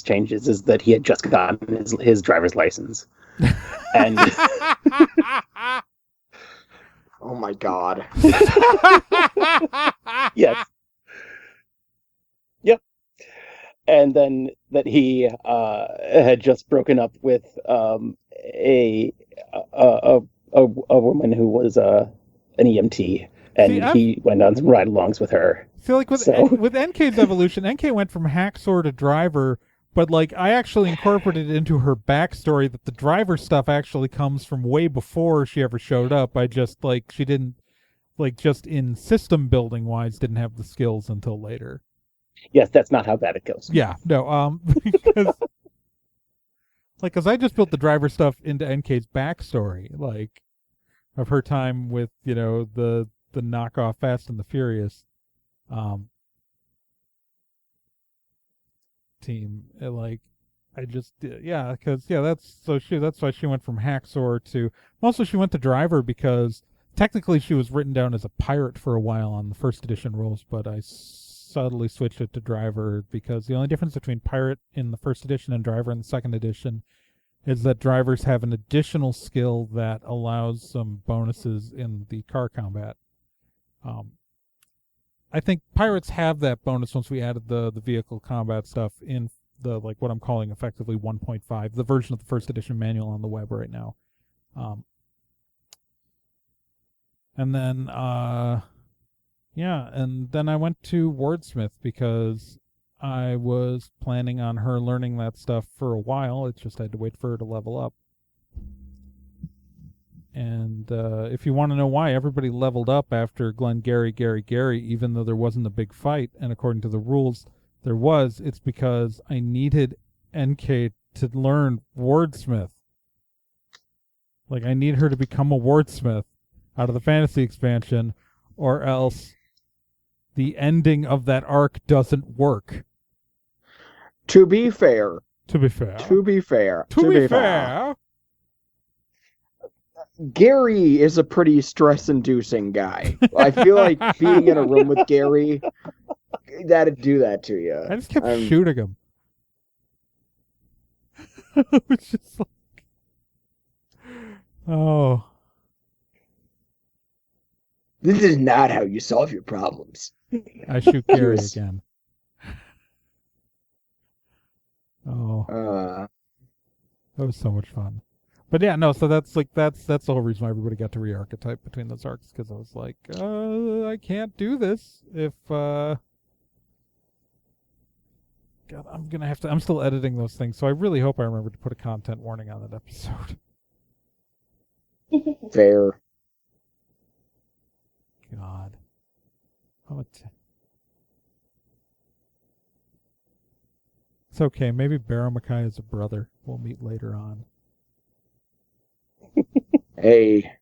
changes is that he had just gotten his driver's license, and Oh my god. yes, yep, and then that he had just broken up with a woman who was an EMT. And he went on some ride-alongs with her. So, like, with NK's evolution, NK went from hacksaw to driver, but, like, I actually incorporated it into her backstory that the driver stuff actually comes from way before she ever showed up. I just, like, she didn't, like, just in system building wise, didn't have the skills until later. Yes, that's not how bad it goes. Yeah, no, because I just built the driver stuff into NK's backstory, like, of her time with, you know, the knockoff Fast and the Furious team. Like, I just, because that's why she went from hacksaw to, also she went to driver because technically she was written down as a pirate for a while on the 1st edition rules, but I subtly switched it to driver because the only difference between pirate in the 1st edition and driver in the 2nd edition is that drivers have an additional skill that allows some bonuses in the car combat. I think pirates have that bonus once we added the vehicle combat stuff in the, like, what I'm calling effectively 1.5, the version of the 1st edition manual on the web right now. And then and then I went to wordsmith because I was planning on her learning that stuff for a while. It's just I had to wait for her to level up. And if you want to know why everybody leveled up after Glengarry, Gary, even though there wasn't a big fight, and according to the rules there was, it's because I needed NK to learn wordsmith. Like, I need her to become a wordsmith out of the fantasy expansion, or else the ending of that arc doesn't work. To be fair. Gary is a pretty stress-inducing guy. I feel like being in a room with Gary, that'd do that to you. I just kept shooting him. It was just like, oh. This is not how you solve your problems. I shoot Gary again. Oh. That was so much fun. But yeah, no, so that's the whole reason why everybody got to re-archetype between those arcs, because I was like, I can't do this if God, I'm still editing those things, so I really hope I remember to put a content warning on that episode. Fair. God. It's okay, maybe Barrow Mackay is a brother. We'll meet later on. Hey,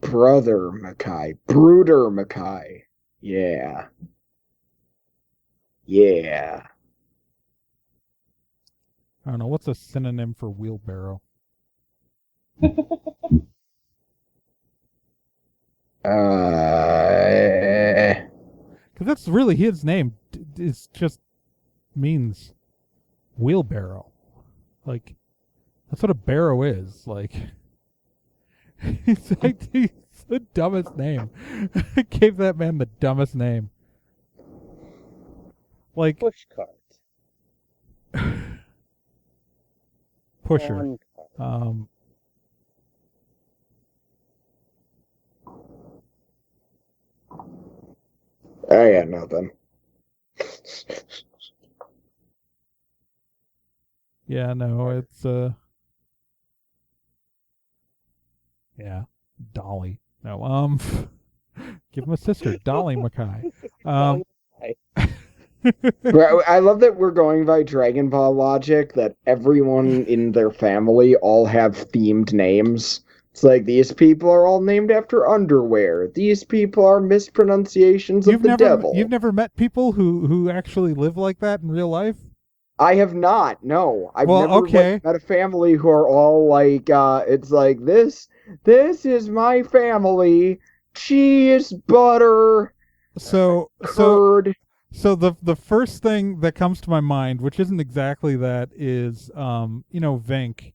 Brother Mackay. Brooder Mackay. Yeah. Yeah. I don't know, what's a synonym for wheelbarrow? Because that's really his name. It's just means wheelbarrow. Like, that's what a barrow is. Like, it's the dumbest name. I gave that man the dumbest name. Like, Pushcart. Pusher. I got nothing. Yeah, no, it's yeah, Dolly. No, give him a sister, Dolly Mackay. I love that we're going by Dragon Ball logic, that everyone in their family all have themed names. It's like, these people are all named after underwear. These people are mispronunciations of the devil. You've never met people who actually live like that in real life? I have not, no. I've Well, never okay. met a family who are all like, it's like, this is my family. Cheese, butter, curd. So the first thing that comes to my mind, which isn't exactly that, is Vink.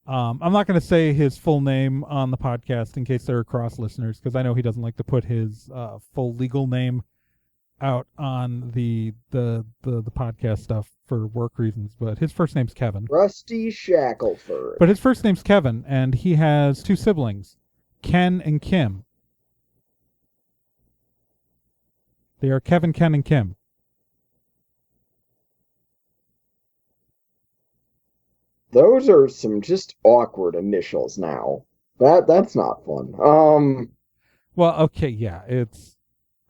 I'm not going to say his full name on the podcast in case there are cross listeners, because I know he doesn't like to put his full legal name out on the podcast stuff for work reasons. But his first name's Kevin. Rusty Shackelford. But his first name's Kevin, and he has two siblings, Ken and Kim. They are Kevin, Ken, and Kim. Those are some just awkward initials now. That's not fun. Well, okay, yeah,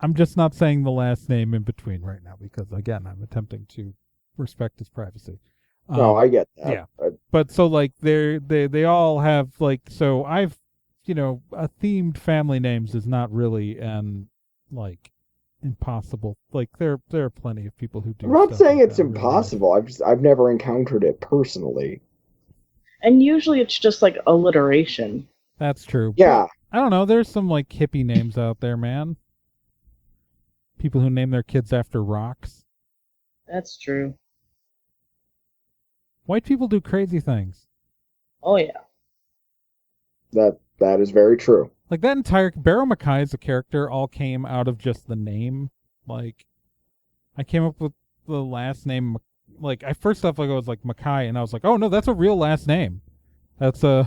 I'm just not saying the last name in between right now because, again, I'm attempting to respect his privacy. No, I get that. Yeah, but so like they all have like, so I've a themed family names is not really like impossible. Like there are plenty of people who do. I'm not saying like it's impossible. I've never encountered it personally. And usually it's just like alliteration. That's true. Yeah. But I don't know. There's some like hippie names out there, man. People who name their kids after rocks. That's true. White people do crazy things. Oh yeah. That is very true. Like that entire Barrow Mackay as a character all came out of just the name. Like I came up with the last name. Like I first off like I was like Mackay, and I was like, oh no, that's a real last name. That's a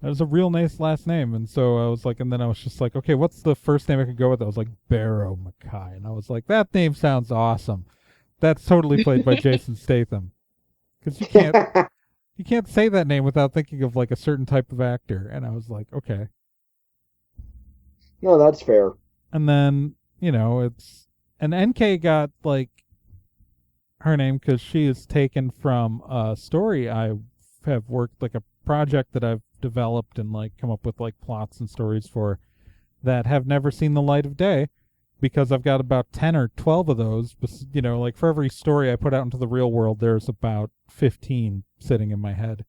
real nice last name. And so I was like, and then I was just like, okay, what's the first name I could go with? I was like Barrow Mackay, and I was like, that name sounds awesome. That's totally played by Jason Statham, because you can't say that name without thinking of like a certain type of actor. And I was like, okay. No, that's fair. And then and NK got like her name because she is taken from a story I have worked, like a project that I've developed and like come up with like plots and stories for that have never seen the light of day, because I've got about 10 or 12 of those. Like for every story I put out into the real world, there's about 15 sitting in my head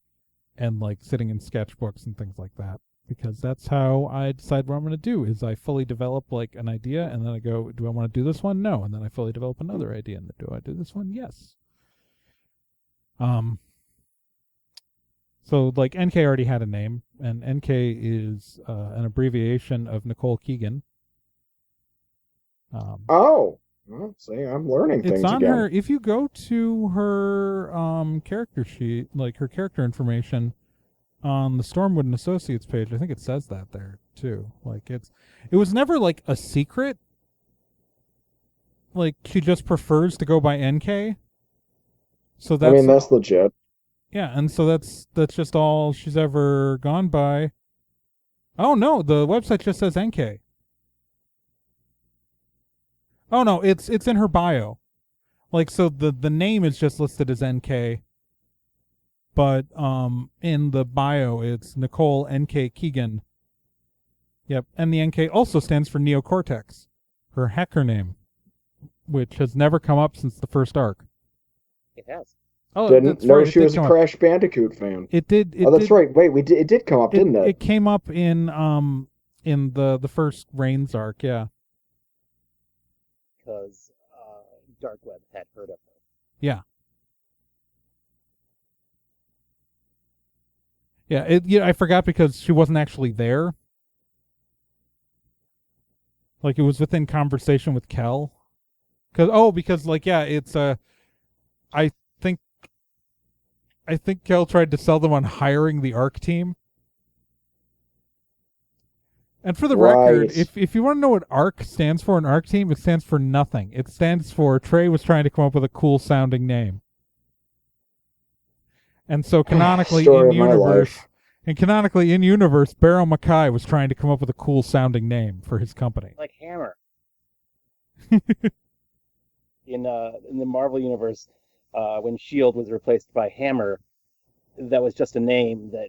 and like sitting in sketchbooks and things like that, because that's how I decide what I'm going to do. Is I fully develop like an idea, and then I go, do I want to do this one? No. And then I fully develop another idea, and then do I do this one? Yes. So like NK already had a name, and NK is an abbreviation of Nicole Keegan. Well, see, I'm learning things It's on again. her. If you go to her character sheet, like her character information on the Stormwood and Associates page, I think it says that there too. Like it was never like a secret. Like she just prefers to go by NK. So that's, that's legit. Yeah, and so that's just all she's ever gone by. Oh no, the website just says NK. Oh no, it's in her bio. Like, so the name is just listed as NK, but in the bio it's Nicole NK Keegan. Yep, and the NK also stands for Neocortex, her hacker name, which has never come up since the first arc. It has. Oh, didn't know she was a Crash Bandicoot fan. It did. That's right. Wait, it did come up, didn't it? It came up in the first Reigns arc, yeah. Because Dark Web had heard of her. Yeah. Yeah, I forgot because she wasn't actually there. Like, it was within conversation with Kel. Because like, yeah, it's I think Kel tried to sell them on hiring the ARC team. And for the Right. record, if you want to know what ARC stands for, an ARC team, it stands for nothing. It stands for Trey was trying to come up with a cool sounding name. And so canonically Story in of my universe, life. Barrow Mackay was trying to come up with a cool sounding name for his company. Like Hammer. In the Marvel universe, when Shield was replaced by Hammer, that was just a name that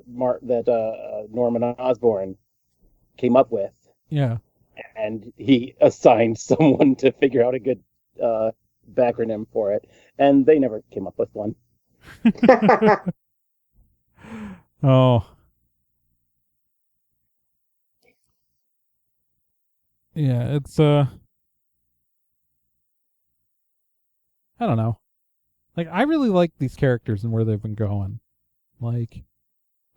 Norman Osborn came up with, Yeah. and he assigned someone to figure out a good backronym for it, and they never came up with one. Oh. Yeah, it's I don't know. Like, I really like these characters and where they've been going. Like,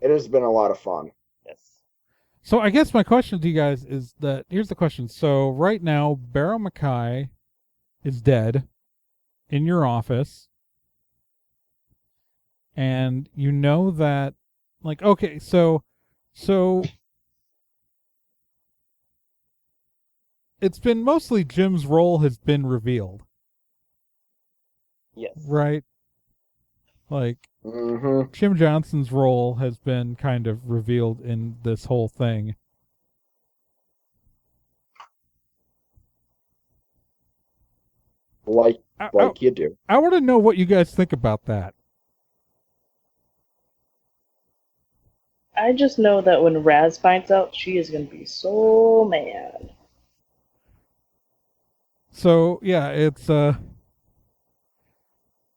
It has been a lot of fun. Yes. so I guess my question to you guys is that here's the question. So right now, Barrow Mackay is dead in your office, and you know that, like, okay, so it's been mostly Jim's role has been revealed, Yes. right? Like, Mm-hmm. Jim Johnson's role has been kind of revealed in this whole thing. Like I you do. want to know what you guys think about that. I just know that when Raz finds out, she is going to be so mad. So yeah, it's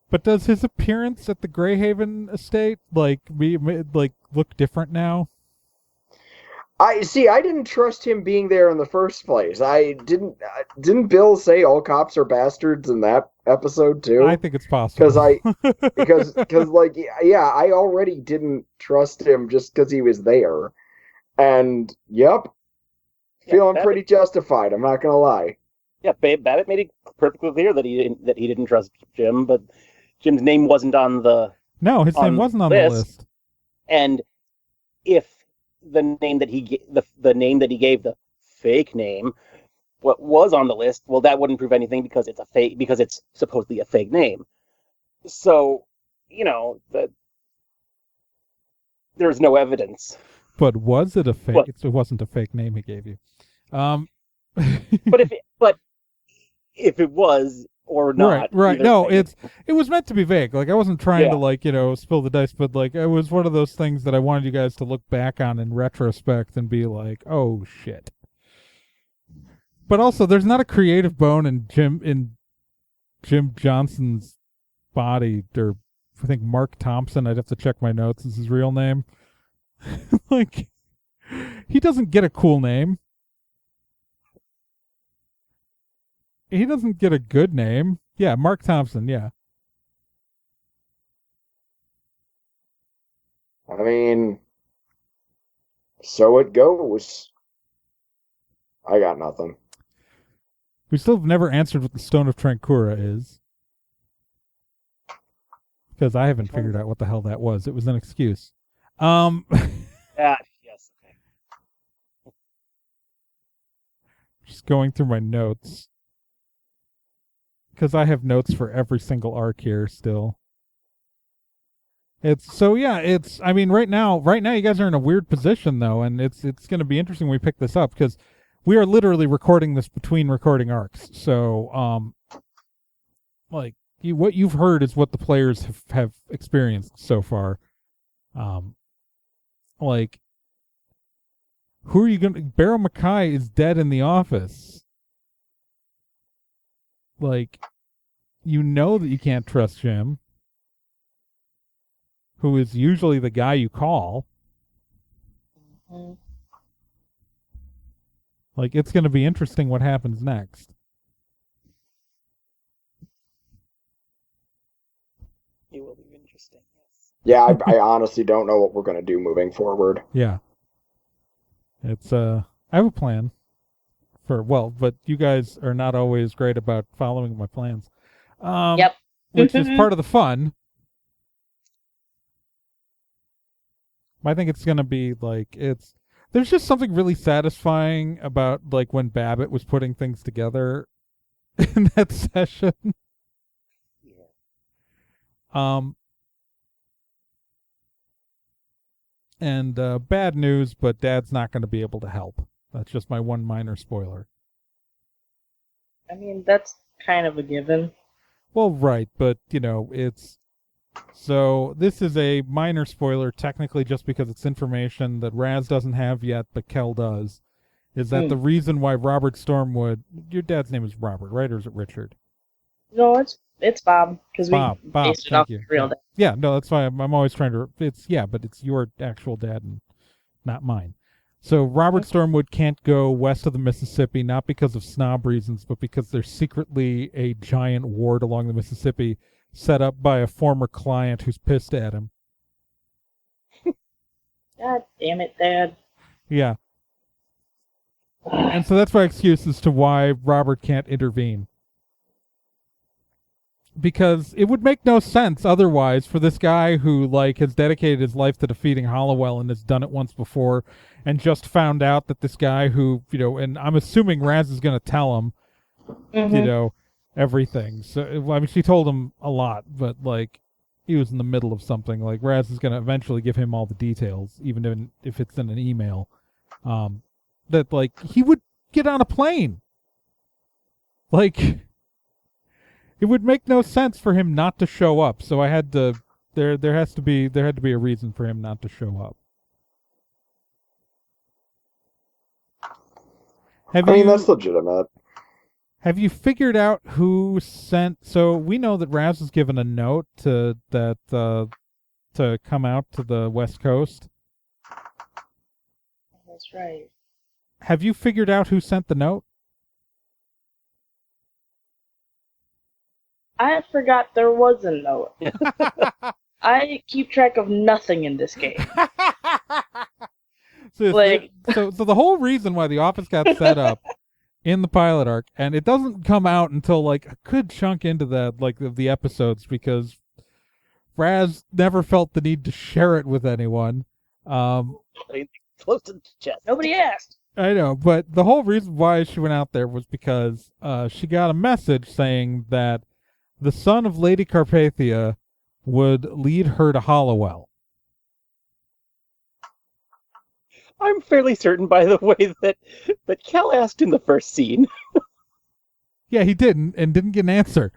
but does his appearance at the Greyhaven estate like look different now? I didn't trust him being there in the first place. Didn't Bill say all cops are bastards in that episode too? I think it's possible. because I already didn't trust him just because he was there, and feeling pretty justified. I'm not gonna lie. Yeah, Babbitt made it perfectly clear that he didn't trust Jim, but Jim's name wasn't on the his name wasn't on the list. And if the name that he gave, the fake name, what was on the list, well, that wouldn't prove anything because it's supposedly a fake name. So, that there's no evidence. But was it a fake? What? It wasn't a fake name he gave you. But if it was or not, right. No, it was meant to be vague. Like, I wasn't trying to spill the dice, but like, it was one of those things that I wanted you guys to look back on in retrospect and be like, oh shit. But also, there's not a creative bone in Jim Johnson's body, or I think Mark Thompson. I'd have to check my notes. Is his real name? Like, he doesn't get a cool name. He doesn't get a good name. Yeah, Mark Thompson, yeah. I mean, so it goes. I got nothing. We still have never answered what the Stone of Trancura is. Because I haven't figured out what the hell that was. It was an excuse. Yes. Just going through my notes. Because I have notes for every single arc here still. I mean, right now you guys are in a weird position though, and it's going to be interesting when we pick this up, because we are literally recording this between recording arcs. So, what you've heard is what the players have experienced so far. Who are you going to... Barrow Mackay is dead in the office. Like, you know that you can't trust Jim, who is usually the guy you call. Mm-hmm. Like, it's going to be interesting what happens next. It will be interesting, yes. Yeah, I honestly don't know what we're going to do moving forward. Yeah. It's, I have a plan. But you guys are not always great about following my plans. Yep. Which is part of the fun. I think it's going to be like, there's just something really satisfying about like when Babbitt was putting things together in that session. And bad news, but Dad's not going to be able to help. That's just my one minor spoiler. I mean, that's kind of a given. Well, right, but, you know, it's... So, this is a minor spoiler, technically just because it's information that Raz doesn't have yet, but Kel does. Is that the reason why Robert Stormwood... Your dad's name is Robert, right? Or is it Richard? No, it's Bob, because we based it off you. the real dad. Yeah, no, that's why I'm always trying to... but it's your actual dad and not mine. So Robert Stormwood can't go west of the Mississippi, not because of snob reasons, but because there's secretly a giant ward along the Mississippi set up by a former client who's pissed at him. God damn it, Dad. Yeah. And so that's my excuse as to why Robert can't intervene. Because it would make no sense otherwise for this guy who, like, has dedicated his life to defeating Hollowell and has done it once before and just found out that this guy who, you know, and I'm assuming Raz is going to tell him, you know, everything. So, I mean, she told him a lot, but, like, he was in the middle of something. Like, Raz is going to eventually give him all the details, even if it's in an email. That, like, he would get on a plane. Like... It would make no sense for him not to show up, so I had to. There had to be a reason for him not to show up. That's legitimate. Have you figured out who sent? So we know that Raz was given a note to come out to the West Coast. That's right. Have you figured out who sent the note? I forgot there was a note. I keep track of nothing in this game. So the whole reason why the office got set up in the pilot arc, and it doesn't come out until like a good chunk into that, like the episodes, because Raz never felt the need to share it with anyone. Close to the chest. Nobody asked. I know, but the whole reason why she went out there was because she got a message saying that the son of Lady Carpathia would lead her to Hollowell. I'm fairly certain, by the way, that Cal asked in the first scene. Yeah, he didn't, and didn't get an answer.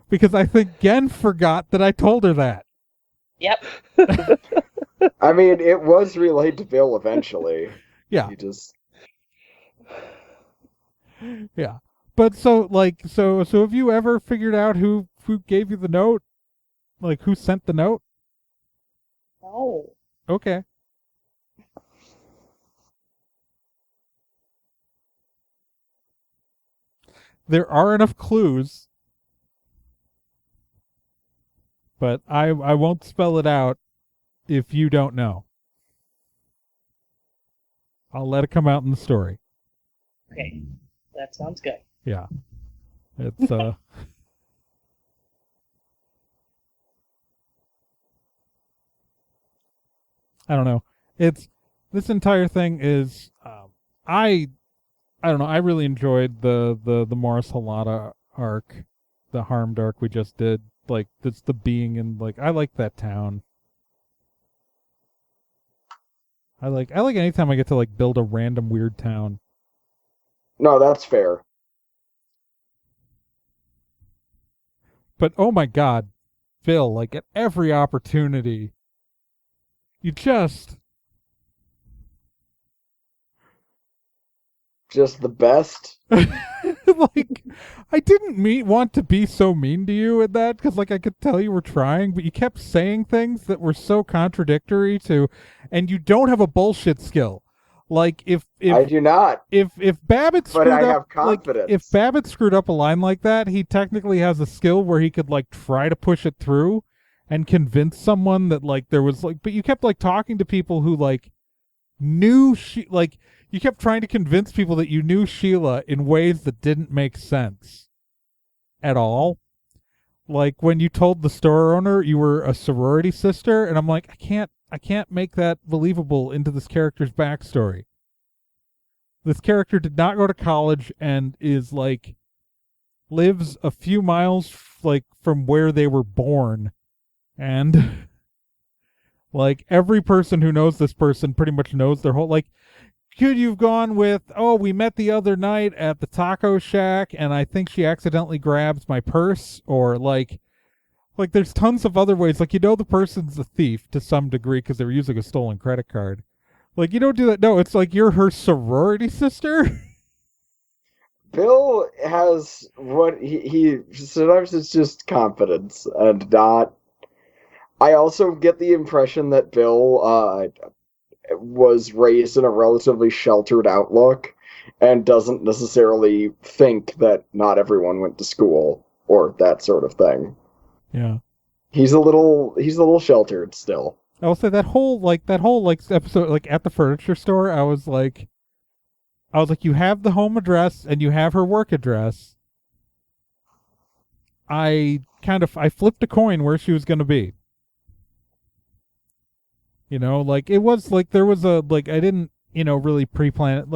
Because I think Gen forgot that I told her that. Yep. I mean, it was relayed to Bill eventually. Yeah. He just... Yeah. But so have you ever figured out who gave you the note? Like, who sent the note? No. Okay. There are enough clues, but I won't spell it out if you don't know. I'll let it come out in the story. Okay. That sounds good. Yeah. It's I don't know. It's this entire thing is I don't know. I really enjoyed the Morris Halata arc, the Harmed arc we just did. Like, that's the being in, like, I like that town. I like anytime I get to like build a random weird town. No, that's fair. But oh my God, Phil, like at every opportunity, you just the best. like, I didn't want to be so mean to you at that, because like I could tell you were trying, but you kept saying things that were so contradictory to, and you don't have a bullshit skill. Like if I do not. If Babbitt screwed but I up, have confidence. Like, if Babbitt screwed up a line like that, he technically has a skill where he could like try to push it through and convince someone that like there was like, but you kept like talking to people who like knew you kept trying to convince people that you knew Sheila in ways that didn't make sense at all. like when you told the store owner you were a sorority sister, and I'm like, I can't make that believable into this character's backstory. This character did not go to college and is like lives a few miles like from where they were born, and like every person who knows this person pretty much knows their whole like. Could you've gone with, oh, we met the other night at the taco shack and I think she accidentally grabs my purse, or like there's tons of other ways. Like, the person's a thief to some degree because they were using a stolen credit card. Like, you don't do that. No, it's like you're her sorority sister. Bill has what he sometimes it's just confidence and not. I also get the impression that Bill was raised in a relatively sheltered outlook and doesn't necessarily think that not everyone went to school or that sort of thing. Yeah. He's a little sheltered still. I will say that whole episode, like at the furniture store, I was like, you have the home address and you have her work address. I flipped a coin where she was going to be. Like it was like there was a like I didn't really pre-plan it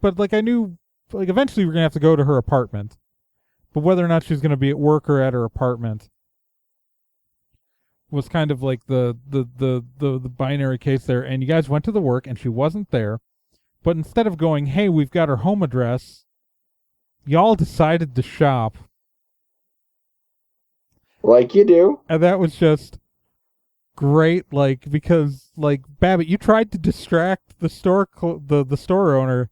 but like I knew like eventually we're gonna have to go to her apartment, but whether or not she's gonna be at work or at her apartment was kind of like the binary case there. And you guys went to the work and she wasn't there, but instead of going, hey, we've got her home address, y'all decided to shop like you do, and that was just great, like, because like Babbitt, you tried to distract the store the store owner.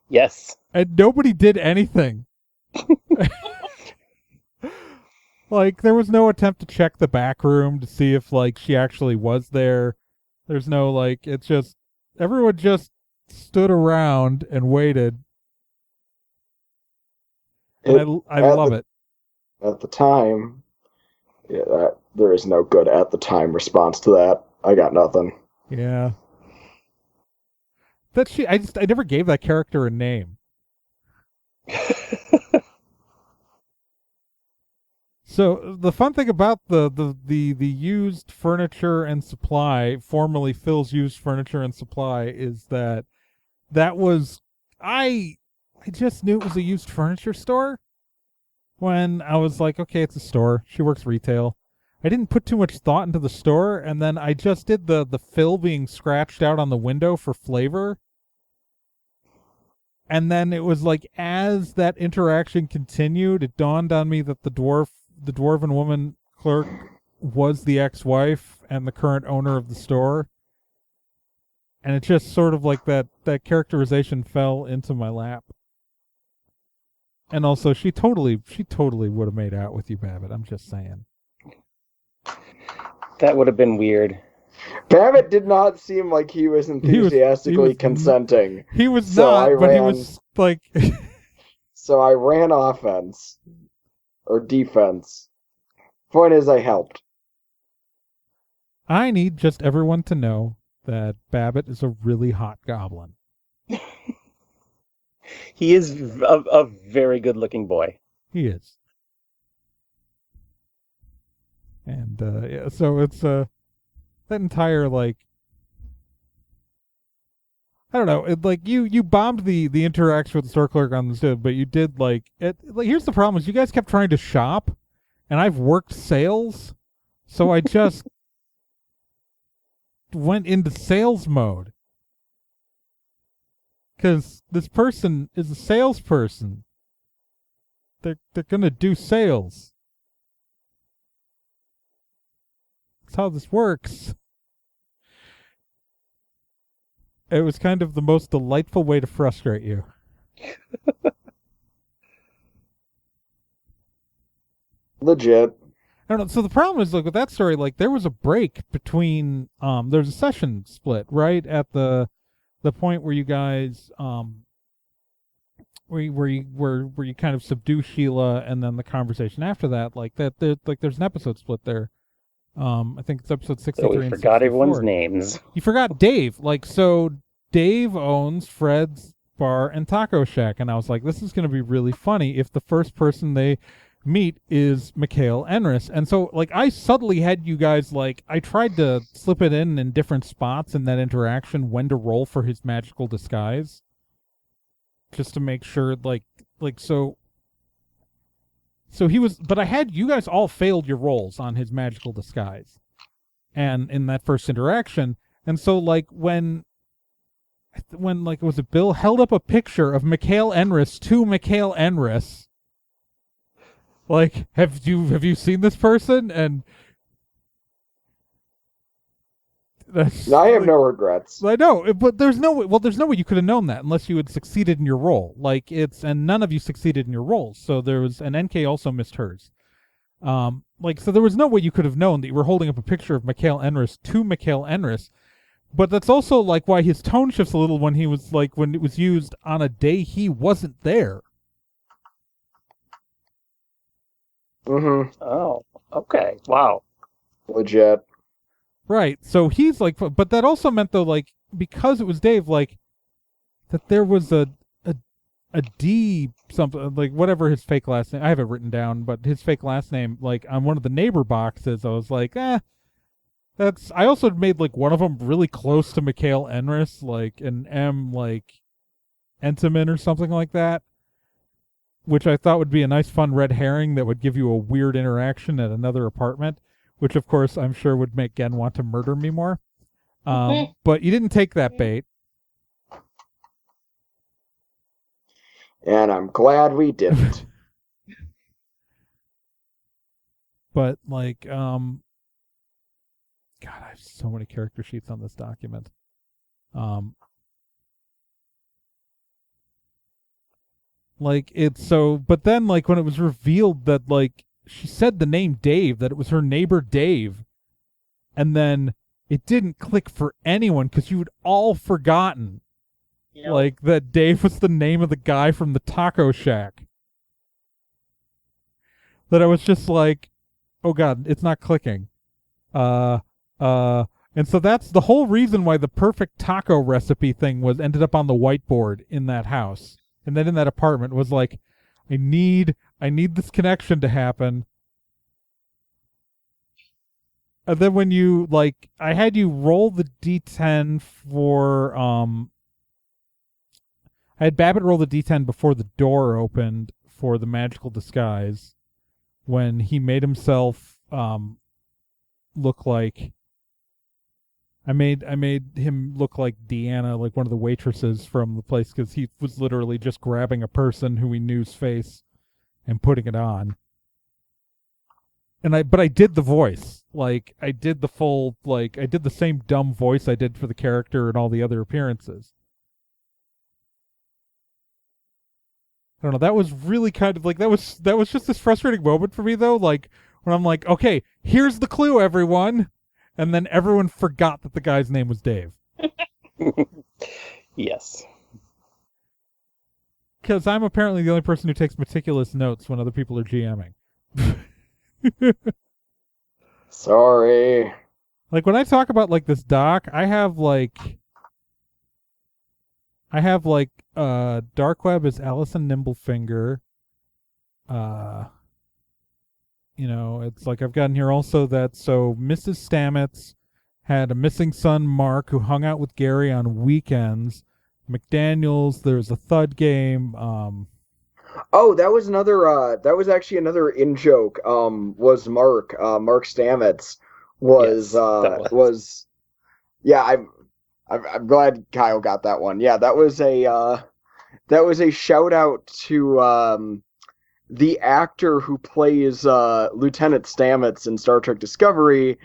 Yes. And nobody did anything. Like, there was no attempt to check the back room to see if like she actually was there. There's no like, it's just everyone just stood around and waited. And I love it. At the time, yeah, there is no good at the time response to that. I got nothing. Yeah. I never gave that character a name. So the fun thing about the used furniture and supply, formerly Phil's Used Furniture and Supply, is that was I just knew it was a used furniture store when I was like, okay, it's a store. She works retail. I didn't put too much thought into the store, and then I just did the Phil being scratched out on the window for flavor. And then it was like, as that interaction continued, it dawned on me that the dwarven woman clerk was the ex-wife and the current owner of the store. And it just sort of like that characterization fell into my lap. And also, she totally would have made out with you, Babbitt. I'm just saying. That would have been weird. Babbitt did not seem like he was enthusiastically consenting. He was not, but he was like... So I ran offense. Or defense. Point is, I helped. I need just everyone to know that Babbitt is a really hot goblin. He is a very good-looking boy. He is. And, yeah, so it's, that entire, like, I don't know, it, like, you bombed the interaction with the store clerk on the but you did, like, here's the problem is you guys kept trying to shop, and I've worked sales, so I just went into sales mode. Because this person is a salesperson. They're gonna do sales. That's how this works. It was kind of the most delightful way to frustrate you. Legit. I don't know. So the problem is, like, with that story, like, there was a break between, there's a session split, right? At the point where you guys, where you kind of subdue Sheila, and then the conversation after that, like, there's an episode split there. I think it's episode 63. So we forgot everyone's names. You forgot Dave. Like, so Dave owns Fred's Bar and Taco Shack, and I was like, this is going to be really funny if the first person they meet is Mikhail Enris. And so, like, I subtly had you guys, like, I tried to slip it in different spots in that interaction when to roll for his magical disguise. Just to make sure, so he was, but I had you guys all failed your rolls on his magical disguise. And in that first interaction, and so, like, when like, was it Bill held up a picture of Mikhail Enris to Mikhail Enris, like, have you seen this person? And that's, I have no regrets. I know, but there's no way. Well, there's no way you could have known that unless you had succeeded in your roll. Like, and none of you succeeded in your rolls. So there was, and NK also missed hers. So there was no way you could have known that you were holding up a picture of Mikhail Enris to Mikhail Enris. But that's also, like, why his tone shifts a little when he was, like, when it was used on a day he wasn't there. Mm-hmm. Oh, okay. Wow. Legit. Right. So he's like, but that also meant, though, like, because it was Dave, like, that there was a D something, like, whatever his fake last name, I have it written down, but his fake last name, like, on one of the neighbor boxes, I was like, I also had made, like, one of them really close to Mikhail Enris, like an M, like, Entenmann or something like that, which I thought would be a nice, fun red herring that would give you a weird interaction at another apartment, which, of course, I'm sure would make Gen want to murder me more. But you didn't take that bait. And I'm glad we didn't. But, like, God, I have so many character sheets on this document. Like, it's so, but then, like, when it was revealed that, like, she said the name Dave, that it was her neighbor Dave, and then it didn't click for anyone because you had all forgotten, like, that Dave was the name of the guy from the taco shack. That I was just like, oh God, it's not clicking. And so that's the whole reason why the perfect taco recipe thing ended up on the whiteboard in that house. And then in that apartment was like, I need this connection to happen. And then when you, like, I had you roll the D10 for, I had Babbitt roll the D10 before the door opened for the magical disguise when he made himself, look like, I made him look like Deanna, like one of the waitresses from the place, because he was literally just grabbing a person who he knew's face and putting it on. But I did the voice. Like, I did the full, like, I did the same dumb voice I did for the character and all the other appearances. I don't know, that was really kind of, like, that was just this frustrating moment for me, though, like, when I'm like, okay, here's the clue, everyone. And then everyone forgot that the guy's name was Dave. Yes. Because I'm apparently the only person who takes meticulous notes when other people are GMing. Sorry. Like, when I talk about, like, this doc, I have Dark Web is Allison Nimblefinger. You know, it's like I've gotten here also that, so Mrs. Stamets had a missing son, Mark, who hung out with Gary on weekends. McDaniels, there's a thud game. Oh, that was another. That was actually another in joke. Was Mark Stamets was Yes, was. Yeah, I'm glad Kyle got that one. Yeah, that was a shout out to the actor who plays Lieutenant Stamets in Star Trek Discovery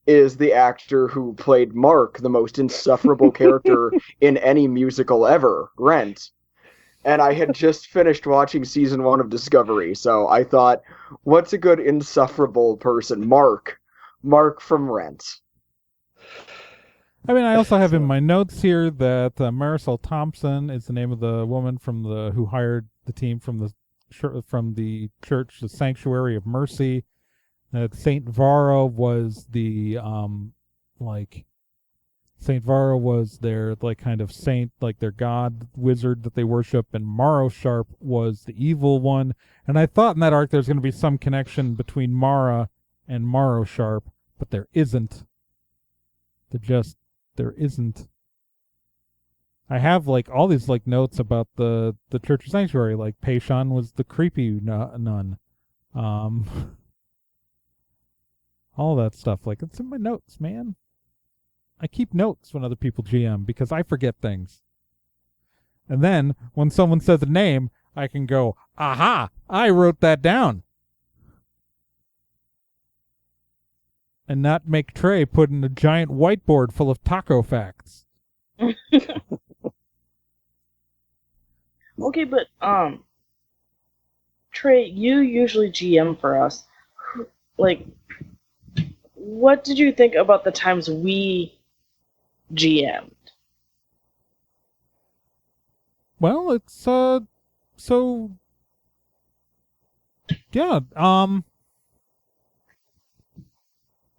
is the actor who played Mark, the most insufferable character in any musical ever, Rent. And I had just finished watching season 1 of Discovery, so I thought, what's a good insufferable person? Mark from Rent. I mean, I also have in my notes here that Marisol Thompson is the name of the woman who hired the team from the church, the Sanctuary of Mercy. That Saint Vara was the Saint Vara was their like kind of saint, like their god wizard that they worship, and Morrow Sharp was the evil one. And I thought in that arc there's going to be some connection between Mara and Morrow Sharp, but there isn't. There isn't. I have like all these like notes about the Church of Sanctuary, like Paishon was the creepy nun. All that stuff, like it's in my notes, man. I keep notes when other people GM because I forget things. And then when someone says a name, I can go, aha, I wrote that down. And not make Trey put in a giant whiteboard full of taco facts. Okay, but Trey, you usually GM for us. Like, what did you think about the times we GM'd? Well, it's so yeah,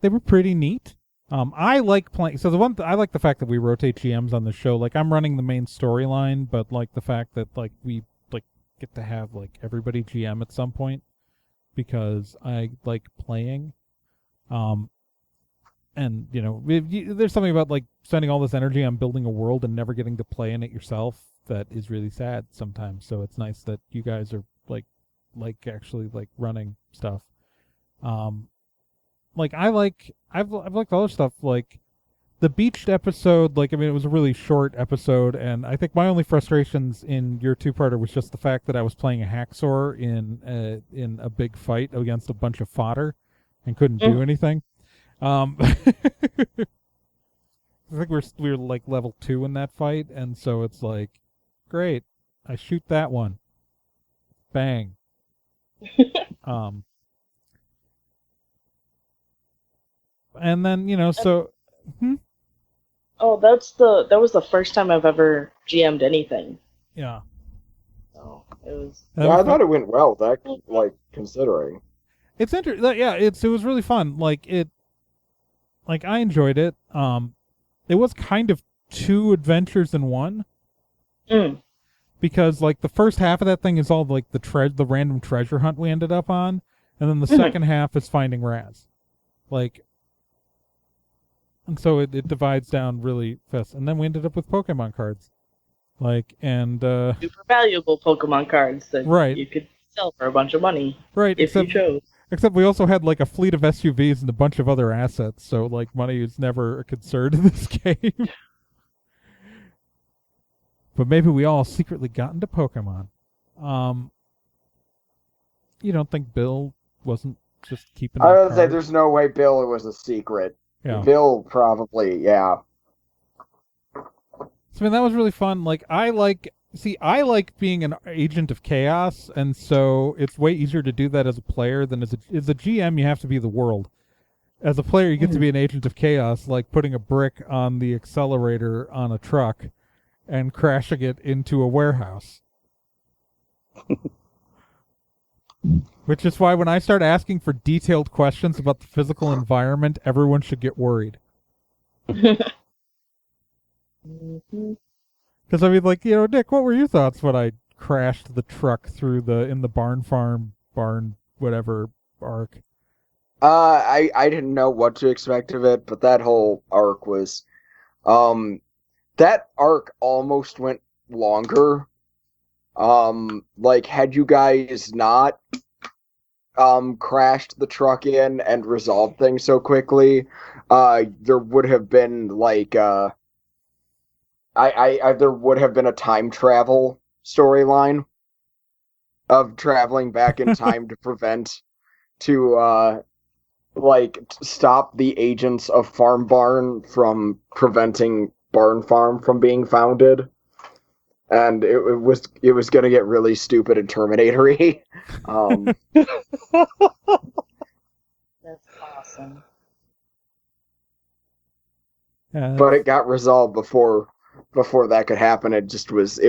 they were pretty neat. I like playing. So I like the fact that we rotate GMs on the show. Like I'm running the main storyline, but like the fact that like we like get to have like everybody GM at some point because I like playing. And you know, there's something about like spending all this energy on building a world and never getting to play in it yourself that is really sad sometimes. So it's nice that you guys are like actually like running stuff. Like I've liked other stuff like the beached episode. Like I mean, it was a really short episode, and I think my only frustrations in your two-parter was just the fact that I was playing a hacksaw in a big fight against a bunch of fodder and couldn't do anything. I think we were like level 2 in that fight, and so it's like, great, I shoot that one, bang. And then so. Oh, that was the first time I've ever GM'd anything. Yeah. So it was. Yeah, I thought it went well. That like considering. It's interesting. Yeah, it was really fun. Like I enjoyed it. It was kind of 2 adventures in one. Because like the first half of that thing is all like the random treasure hunt we ended up on, and then the second half is finding Raz. Like, and so it divides down really fast, and then we ended up with Pokemon cards, like super valuable Pokemon cards that you could sell for a bunch of money, if you chose. Except we also had like a fleet of SUVs and a bunch of other assets, so like money is never a concern in this game. But maybe we all secretly got into Pokemon. You don't think Bill wasn't just keeping? I would say there's no way Bill was a secret. Yeah. Bill probably, yeah. So I mean that was really fun. Like I like being an agent of chaos, and so it's way easier to do that as a player than as a GM. You have to be the world. As a player, you get to be an agent of chaos, like putting a brick on the accelerator on a truck and crashing it into a warehouse. Which is why when I start asking for detailed questions about the physical environment, everyone should get worried. Because I mean, like, Nick, what were your thoughts when I crashed the truck through in the barn whatever arc? I didn't know what to expect of it, but that whole arc was, that arc almost went longer. Like had you guys not crashed the truck in and resolved things so quickly, there would have been like there would have been a time travel storyline of traveling back in time to stop the agents of Farm Barn from preventing Barn Farm from being founded. And it was going to get really stupid and Terminator-y. That's awesome. But it got resolved before that could happen. It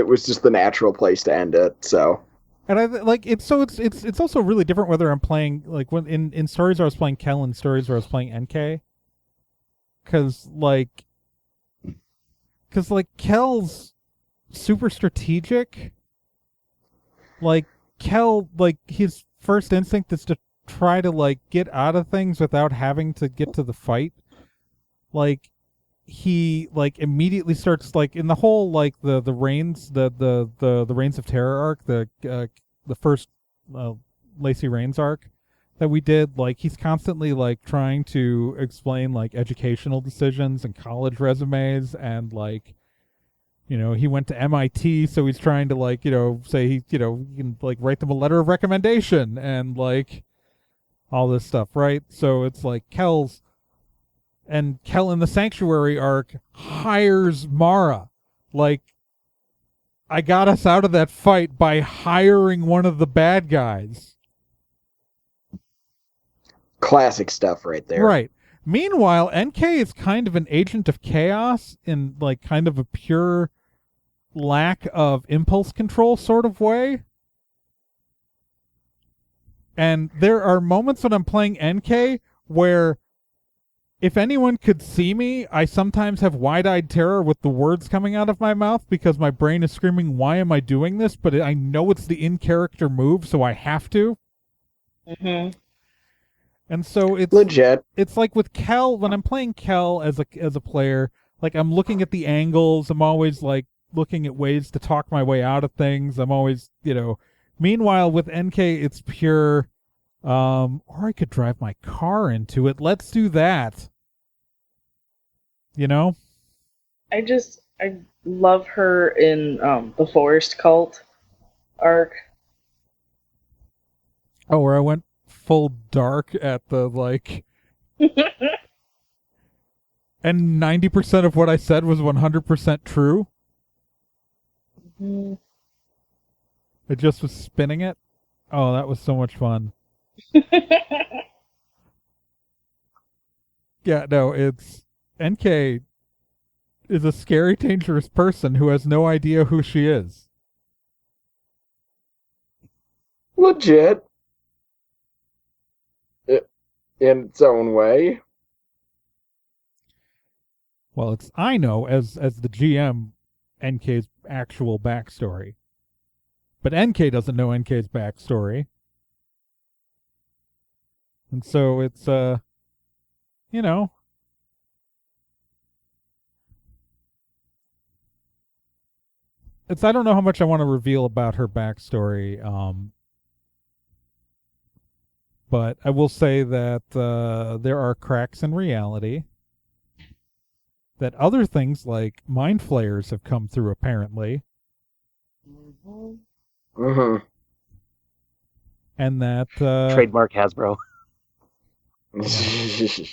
was just the natural place to end it. So. And I like it's also really different whether I'm playing like when in stories where I was playing Kel and stories where I was playing NK. Because like because like Kel's super strategic. Like Kel, like his first instinct is to try to like get out of things without having to get to the fight. Like he like immediately starts like in the whole like the Reigns the Reigns of Terror arc, the first Lacey Reigns arc that we did. Like he's constantly like trying to explain like educational decisions and college resumes, and like, you know, he went to MIT, so he's trying to like, you know, say he, you know, you can like write them a letter of recommendation and like all this stuff, right? So it's like Kel in the Sanctuary arc hires Mara. Like, I got us out of that fight by hiring one of the bad guys. Classic stuff right there. Right. Meanwhile, NK is kind of an agent of chaos in like kind of a pure lack of impulse control sort of way. And there are moments when I'm playing NK where if anyone could see me, I sometimes have wide-eyed terror with the words coming out of my mouth because my brain is screaming, why am I doing this? But I know it's the in-character move, so I have to. Mm-hmm. And so it's legit. It's like with Kel, when I'm playing Kel as a player, like I'm looking at the angles, I'm always like looking at ways to talk my way out of things. I'm always, you know. Meanwhile, with NK, it's pure, or I could drive my car into it. Let's do that. You know? I love her in the Forest Cult arc. Oh, where I went full dark at the, like... and 90% of what I said was 100% true? Mm-hmm. It just was spinning it? Oh, that was so much fun. Yeah, no, it's... NK is a scary, dangerous person who has no idea who she is. Legit. In its own way. Well, it's I know as the GM NK's actual backstory. But NK doesn't know NK's backstory. And so it's you know, it's I don't know how much I want to reveal about her backstory, but I will say that there are cracks in reality, that other things like mind flayers have come through apparently. Mm-hmm. Mm-hmm. And that Trademark Hasbro.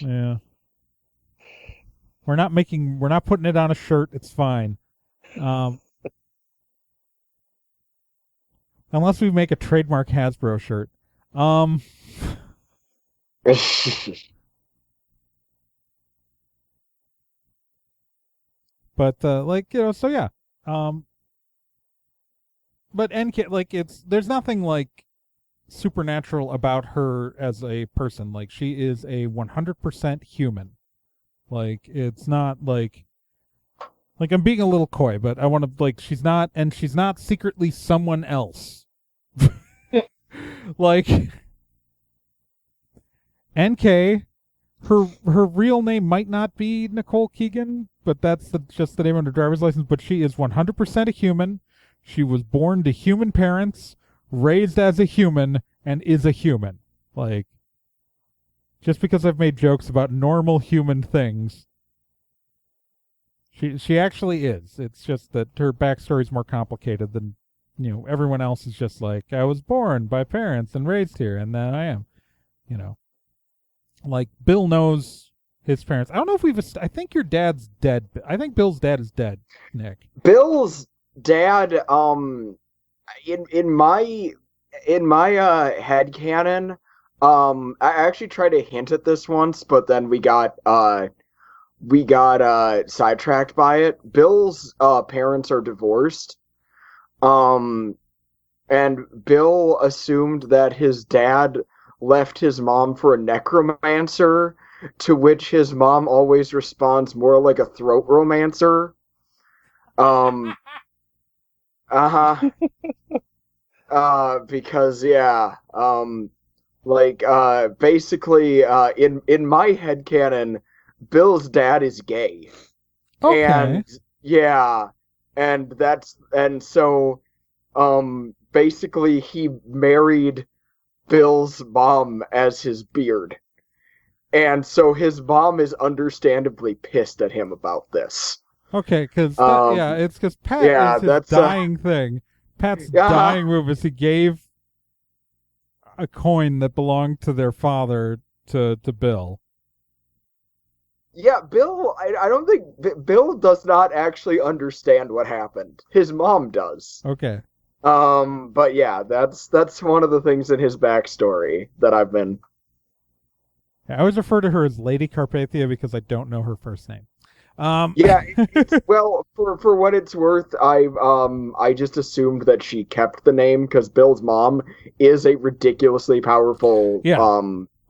yeah. We're not putting it on a shirt, it's fine. Unless we make a trademark Hasbro shirt. But like, you know, so yeah. But NK, like, there's nothing like supernatural about her as a person. Like, she is a 100% human. Like, it's not like I'm being a little coy, but I want to, like, she's not secretly someone else. Like, NK, her real name might not be Nicole Keegan, but that's just the name on her driver's license. But she is 100% a human. She was born to human parents, raised as a human, and is a human. Like, just because I've made jokes about normal human things, she actually is. It's just that her backstory is more complicated than, you know, everyone else is just like, I was born by parents and raised here, and then I am, you know. Like, Bill knows his parents. I don't know if I think your dad's dead. I think Bill's dad is dead, Nick. Bill's dad, in my headcanon, I actually tried to hint at this once, but then we got sidetracked by it. Bill's parents are divorced. And Bill assumed that his dad left his mom for a necromancer, to which his mom always responds more like a throat romancer. Um, uh-huh. Because basically, in my headcanon, Bill's dad is gay. Okay. And yeah, so basically he married Bill's mom as his beard. And so his mom is understandably pissed at him about this. Okay, because it's because Pat is his that's dying thing. Pat's dying move is he gave a coin that belonged to their father to Bill. Yeah, Bill, I don't think Bill does not actually understand what happened. His mom does. Okay. But yeah, that's one of the things in his backstory that I've been. I always refer to her as Lady Carpathia because I don't know her first name. Yeah, well, for what it's worth, I just assumed that she kept the name because Bill's mom is a ridiculously powerful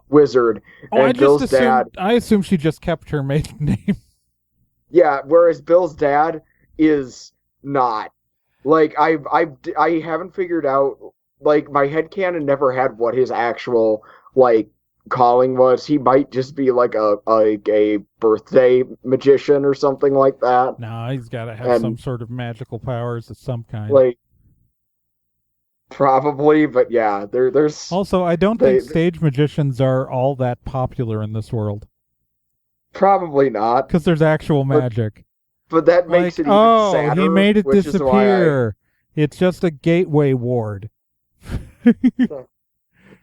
wizard, and Bill's dad. I assumed she just kept her maiden name. Yeah, whereas Bill's dad is not. Like I haven't figured out. Like my headcanon never had what his actual calling was. He might just be like a birthday magician or something like that. No, he's got to have some sort of magical powers of some kind. Probably, but yeah, there's... Also, I don't think stage magicians are all that popular in this world. Probably not. Because there's actual magic. But that makes it even sadder. He made it disappear. It's just a gateway ward.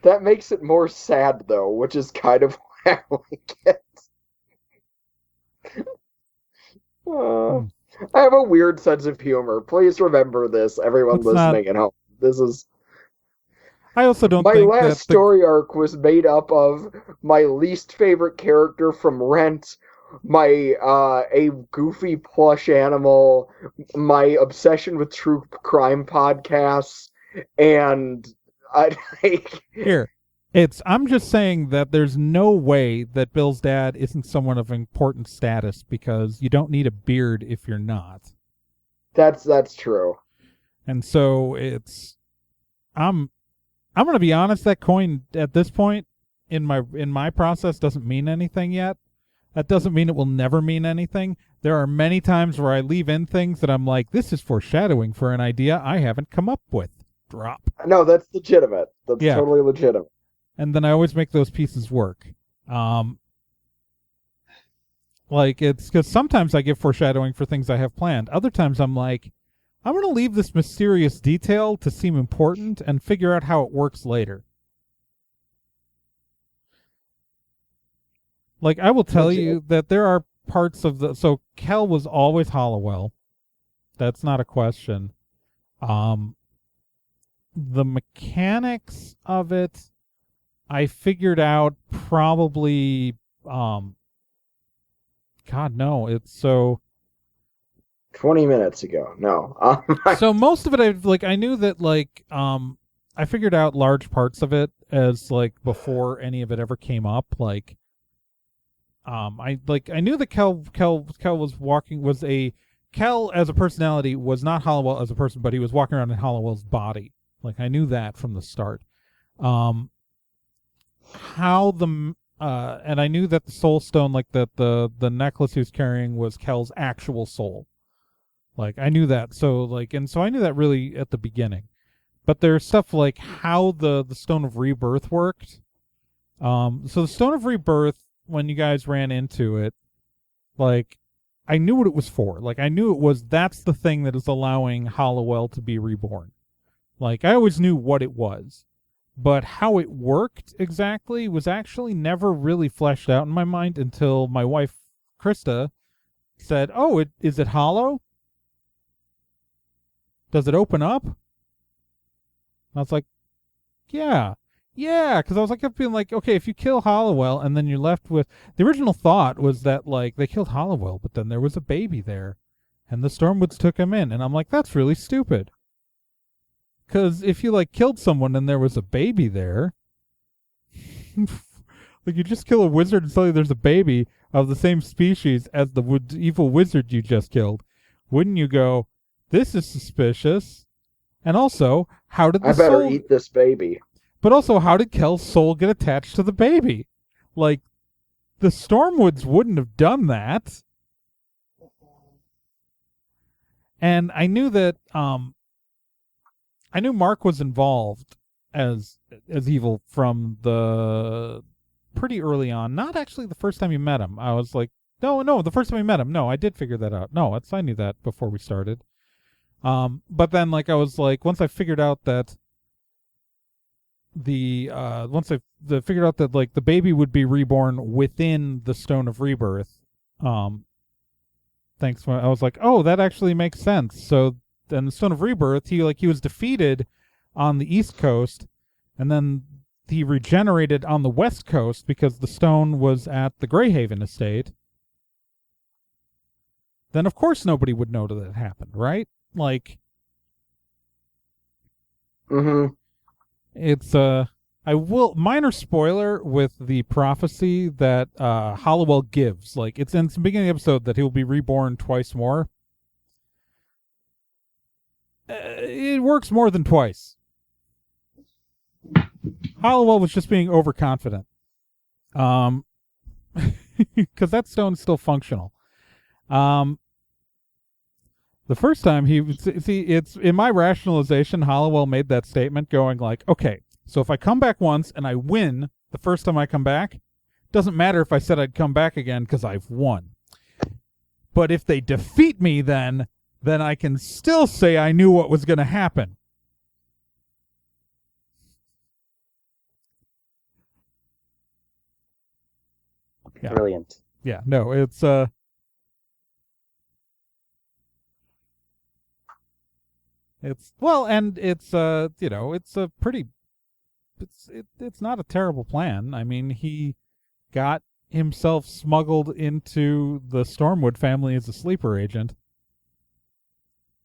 That makes it more sad, though, which is kind of why I like it. I have a weird sense of humor. Please remember this, everyone listening at home. This is... I also don't think that... My last story arc was made up of my least favorite character from Rent, a goofy plush animal, my obsession with true crime podcasts, and... Here, I'm just saying that there's no way that Bill's dad isn't someone of important status because you don't need a beard if you're not. That's true. And so I'm gonna be honest, that coin at this point in my process doesn't mean anything yet. That doesn't mean it will never mean anything. There are many times where I leave in things that I'm like, this is foreshadowing for an idea I haven't come up with. Drop. No, that's legitimate. That's totally legitimate. And then I always make those pieces work. It's because sometimes I give foreshadowing for things I have planned. Other times I'm like, I'm going to leave this mysterious detail to seem important and figure out how it works later. Like, I will tell you that there are parts of so Kel was always Hollowell. That's not a question. The mechanics of it, I figured out probably, God, no, it's so... 20 minutes ago, no. So most of it, I knew that, I figured out large parts of it as, before any of it ever came up, I knew that Kel Kel as a personality was not Hollowell as a person, but he was walking around in Hollowell's body. I knew that from the start. And I knew that the soul stone, the necklace he was carrying was Kel's actual soul. I knew that. So I knew that really at the beginning. But there's stuff like how the Stone of Rebirth worked. So the Stone of Rebirth, when you guys ran into it, I knew what it was for. I knew that's the thing that is allowing Hollowell to be reborn. I always knew what it was. But how it worked exactly was actually never really fleshed out in my mind until my wife, Krista, said, "Oh, is it hollow? Does it open up?" And I was like, yeah, because I was kept feeling okay, if you kill Hollowell and then you're left with... The original thought was that, they killed Hollowell, but then there was a baby there, and the Stormwoods took him in, and I'm like, that's really stupid. Because if you, killed someone and there was a baby there, you just kill a wizard and suddenly there's a baby of the same species as the evil wizard you just killed. wouldn't you go, this is suspicious? And also, how did the I better soul... eat this baby. But also, how did Kel's soul get attached to the baby? Like, the Stormwoods wouldn't have done that. And I knew that, I knew Mark was involved as evil from the pretty early on. Not actually the first time you met him. I was like, no, the first time we met him. No, I did figure that out. No, I knew that before we started. But then, like, I was like, once I figured out that figured out that, like, the baby would be reborn within the Stone of Rebirth, I was like, oh, that actually makes sense. So then the Stone of Rebirth, he was defeated on the East Coast, and then he regenerated on the West Coast because the stone was at the Greyhaven estate. Then of course nobody would know that it happened, right? Like, it's minor spoiler with the prophecy that Hollowell gives. Like, it's in the beginning of the episode that he will be reborn twice more. It works more than twice. Hollowell was just being overconfident. Because that stone's still functional. The first time it's in my rationalization, Hollowell made that statement going like, okay, so if I come back once and I win the first time I come back, doesn't matter if I said I'd come back again because I've won. But if they defeat me then I can still say I knew what was going to happen. Yeah. Brilliant. Yeah, no, it's not a terrible plan. I mean, he got himself smuggled into the Stormwood family as a sleeper agent.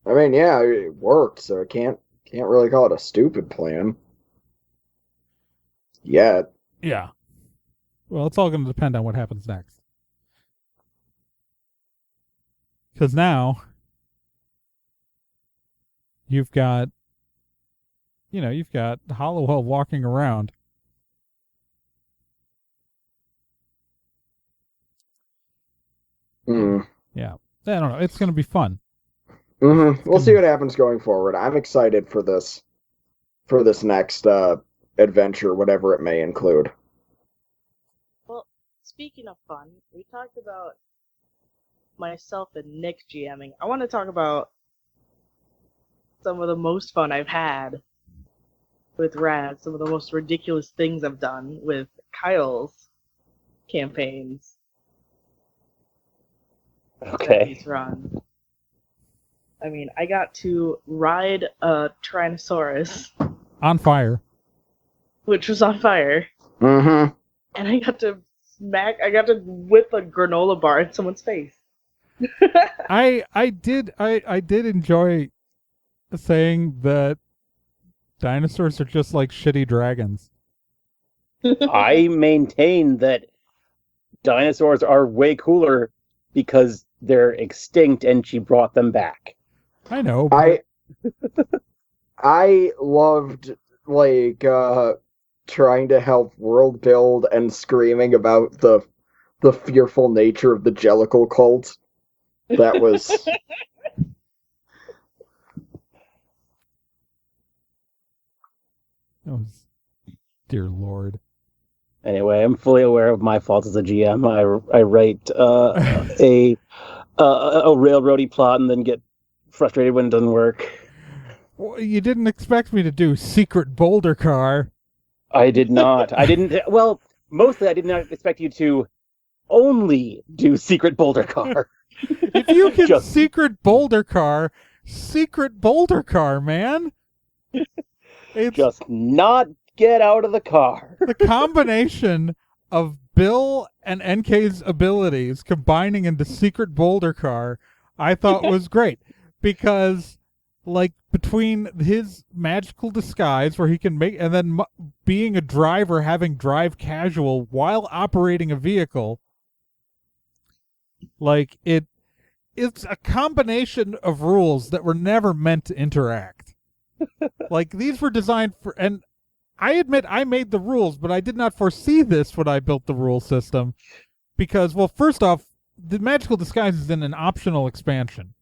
I mean, yeah, it worked, so I can't really call it a stupid plan. Yet. Yeah. Well, it's all going to depend on what happens next. Because now you've got Hollowell walking around. Yeah. I don't know. It's going to be fun. We'll see what happens going forward. I'm excited for this next adventure, whatever it may include. Well, speaking of fun, we talked about myself and Nick GMing. I want to talk about some of the most fun I've had with Rad, some of the most ridiculous things I've done with Kyle's campaigns. Okay. That he's run. I mean, I got to ride a Tyrannosaurus. On fire. Which was on fire. Mm-hmm. And I got to whip a granola bar in someone's face. I did enjoy saying that dinosaurs are just like shitty dragons. I maintain that dinosaurs are way cooler because they're extinct and she brought them back. I know. But... I loved trying to help world build and screaming about the fearful nature of the Jellicle cult. That was dear Lord. Anyway, I'm fully aware of my faults as a GM. I write a railroady plot and then get frustrated when it doesn't work. Well, you didn't expect me to do Secret Boulder Car. I did not. I didn't. Well, mostly I did not expect you to only do Secret Boulder Car. If you can Secret Boulder Car, man. It's just not get out of the car. The combination of Bill and NK's abilities combining into Secret Boulder Car, I thought was great. Because, like, between his magical disguise where he can make, and then being a driver, having drive casual while operating a vehicle, like, it's a combination of rules that were never meant to interact. Like, these were designed for, and I admit I made the rules, but I did not foresee this when I built the rule system. Because, well, first off, the magical disguise is in an optional expansion.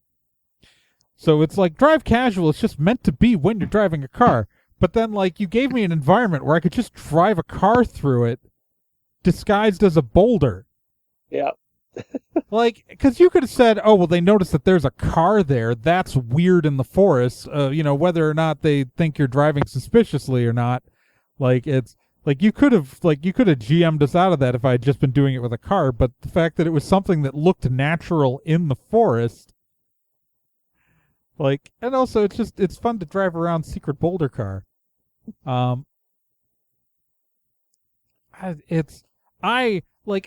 So it's like drive casual, it's just meant to be when you're driving a car. But then, like, you gave me an environment where I could just drive a car through it disguised as a boulder. Yeah. Like, because you could have said, oh, well, they noticed that there's a car there. That's weird in the forest. Whether or not they think you're driving suspiciously or not. Like, it's like you could have GM'd us out of that if I had just been doing it with a car. But the fact that it was something that looked natural in the forest, like, and also it's fun to drive around secret boulder car. I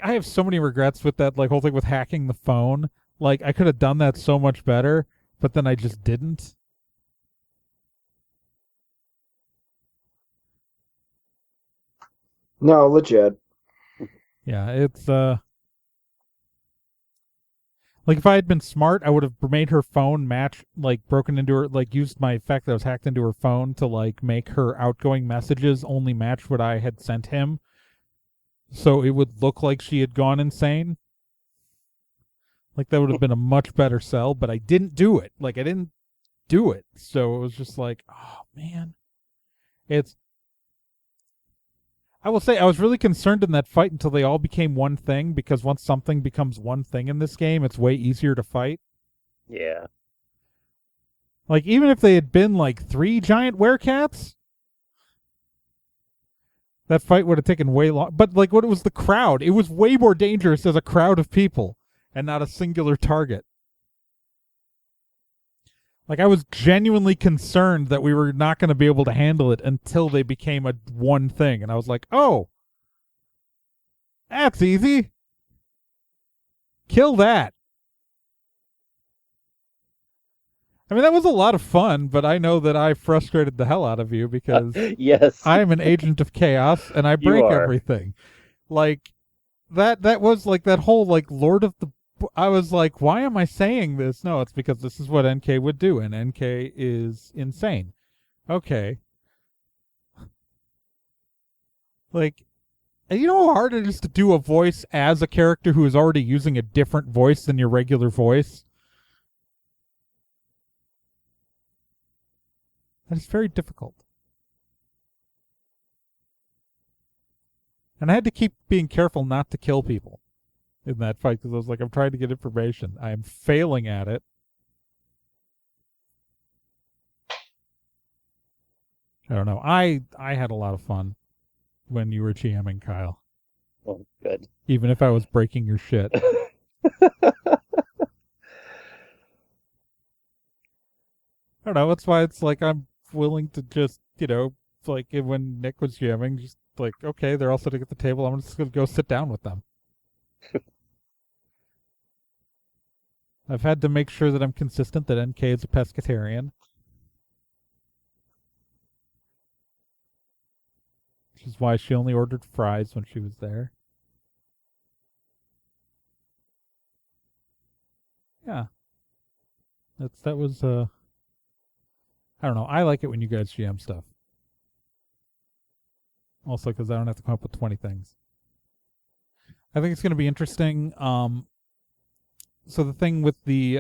have so many regrets with that, like, whole thing with hacking the phone. Like, I could have done that so much better, but then I just didn't. No, legit. Yeah, it's like, if I had been smart, I would have made her phone match, like, broken into her, like, used my fact that I was hacked into her phone to, like, make her outgoing messages only match what I had sent him. So it would look like she had gone insane. Like, that would have been a much better sell, but I didn't do it. Like, I didn't do it. So it was just like, oh, man. I will say, I was really concerned in that fight until they all became one thing, because once something becomes one thing in this game, it's way easier to fight. Yeah. Like, even if they had been, like, 3 giant werecats, that fight would have taken way long. But, like, what it was the crowd. It was way more dangerous as a crowd of people and not a singular target. Like, I was genuinely concerned that we were not going to be able to handle it until they became a one thing. And I was like, oh, that's easy. Kill that. I mean, that was a lot of fun, but I know that I frustrated the hell out of you because Yes. I'm an agent of chaos and I break are. everything. Like, that was like that whole, like, Lord of the... I was like, why am I saying this? No, it's because this is what NK would do, and NK is insane. Okay. Like, you know how hard it is to do a voice as a character who is already using a different voice than your regular voice? That is very difficult. And I had to keep being careful not to kill people in that fight because I was like, I'm trying to get information. I am failing at it. I don't know. I had a lot of fun when you were GMing, Kyle. Oh, good. Even if I was breaking your shit. I don't know. That's why it's like I'm willing to just, like when Nick was GMing, just like, okay, they're all sitting at the table. I'm just going to go sit down with them. I've had to make sure that I'm consistent that NK is a pescatarian. Which is why she only ordered fries when she was there. Yeah. That was I don't know. I like it when you guys GM stuff. Also because I don't have to come up with 20 things. I think it's going to be interesting. So the thing with the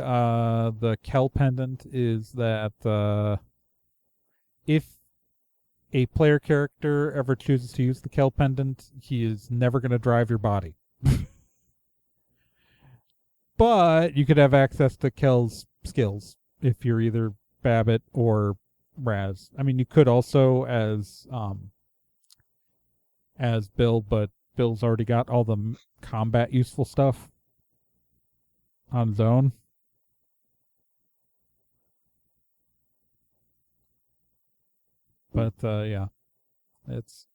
Kel pendant is that if a player character ever chooses to use the Kel pendant, he is never going to drive your body. But you could have access to Kel's skills if you're either Babbitt or Raz. I mean, you could also as Bill, but Bill's already got all the combat useful stuff on his own. But yeah, it's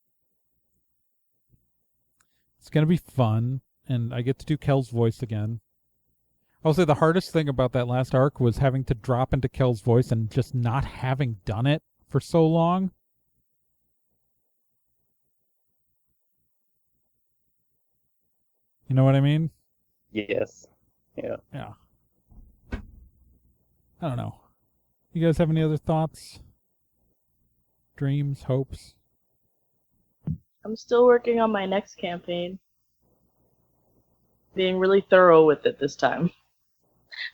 gonna be fun, and I get to do Kel's voice again. I'll say the hardest thing about that last arc was having to drop into Kel's voice and just not having done it for so long. You know what I mean? Yes. Yeah. Yeah. I don't know. You guys have any other thoughts? Dreams, hopes? I'm still working on my next campaign. Being really thorough with it this time.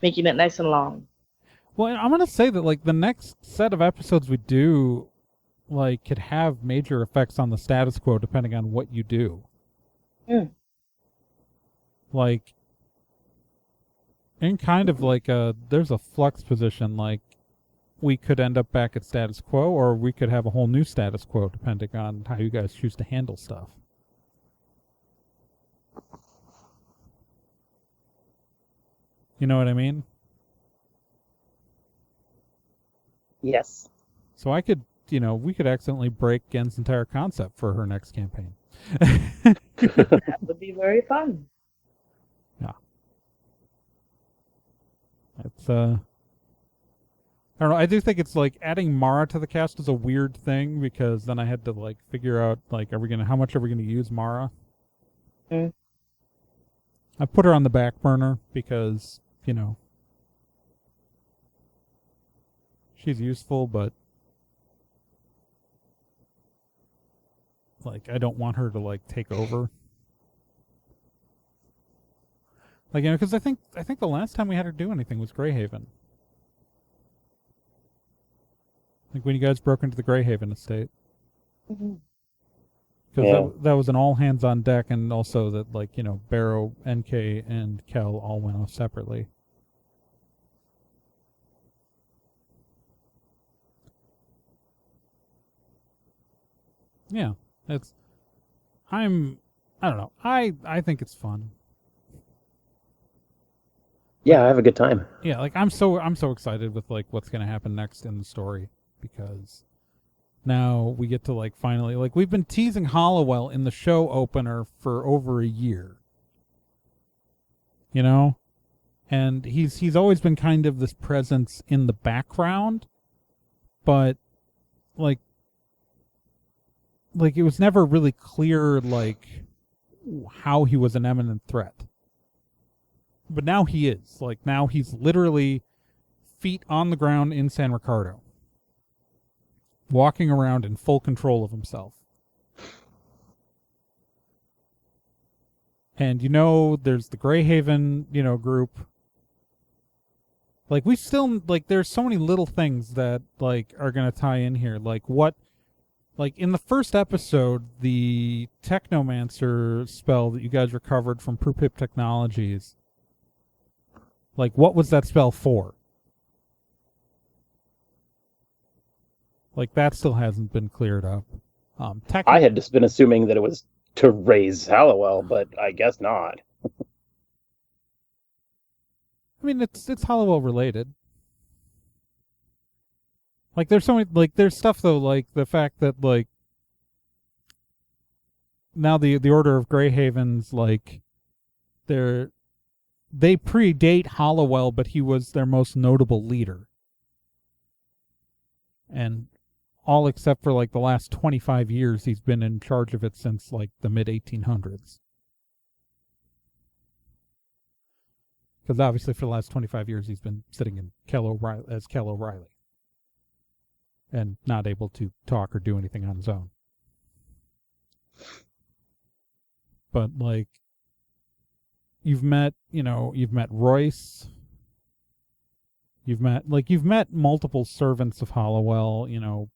Making it nice and long. Well, I'm gonna say that like the next set of episodes we do, like, could have major effects on the status quo depending on what you do. Like, in kind of like there's a flux position. Like, we could end up back at status quo, or we could have a whole new status quo depending on how you guys choose to handle stuff. You know what I mean? Yes. So I could, we could accidentally break Gen's entire concept for her next campaign. That would be very fun. Yeah. It's, I don't know, I do think it's like adding Mara to the cast is a weird thing because then I had to like figure out like, how much are we gonna use Mara? I put her on the back burner because, she's useful, but like I don't want her to like take over. Like, because I think the last time we had her do anything was Greyhaven. Like when you guys broke into the Greyhaven estate. Because that was an all hands on deck, and also that like Barrow, NK, and Kel all went off separately. Yeah, I don't know. I think it's fun. Yeah, I have a good time. Yeah, like I'm so excited with like what's gonna happen next in the story because now we get to like finally like we've been teasing Hollowell in the show opener for over a year. And he's always been kind of this presence in the background, but like it was never really clear like how he was an imminent threat. But now he is. Like now he's literally feet on the ground in San Ricardo, walking around in full control of himself. And there's the Greyhaven, group. Like we still there's so many little things that like are gonna tie in here. Like in the first episode, the Technomancer spell that you guys recovered from Prupip Technologies. Like what was that spell for? Like that still hasn't been cleared up. I had just been assuming that it was to raise Hallowell, but I guess not. I mean, it's Hollowell related. Like, there's so many, like, there's stuff though, like the fact that like now the Order of Greyhavens, like they predate Hollowell, but he was their most notable leader, and all except for like the last 25 years, he's been in charge of it since like the mid 1800s. Because obviously for the last 25 years, he's been sitting in Kel O'Reilly. And not able to talk or do anything on his own. But like, you've met Royce. You've met multiple servants of Hollowell,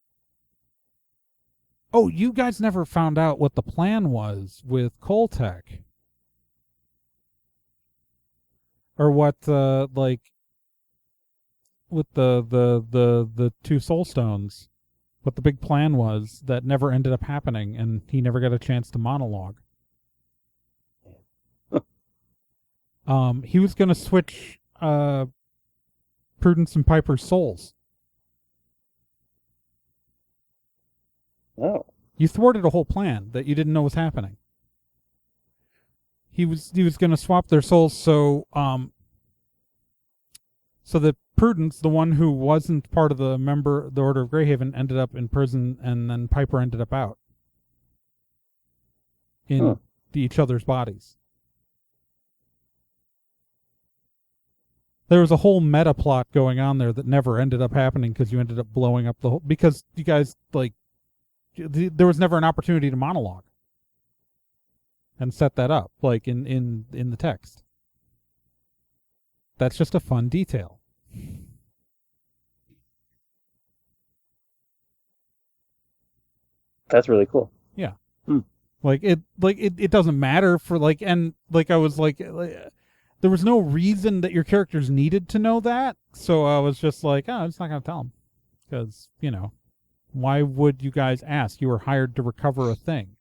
Oh, you guys never found out what the plan was with Coltech. Or what, with the two soulstones, what the big plan was that never ended up happening, and he never got a chance to monologue. He was going to switch Prudence and Piper's souls. Oh. You thwarted a whole plan that you didn't know was happening. He was going to swap their souls so that Prudence, the one who wasn't part of the Order of Greyhaven, ended up in prison, and then Piper ended up out in each other's bodies. There was a whole meta plot going on there that never ended up happening because you ended up blowing up the whole... Because you guys, like... There was never an opportunity to monologue and set that up, like, in the text. That's just a fun detail. That's really cool. Yeah. It doesn't matter for, like, and, like, I was like, there was no reason that your characters needed to know that, so I was just like, oh, I'm just not going to tell them. Because, you know, why would you guys ask? You were hired to recover a thing.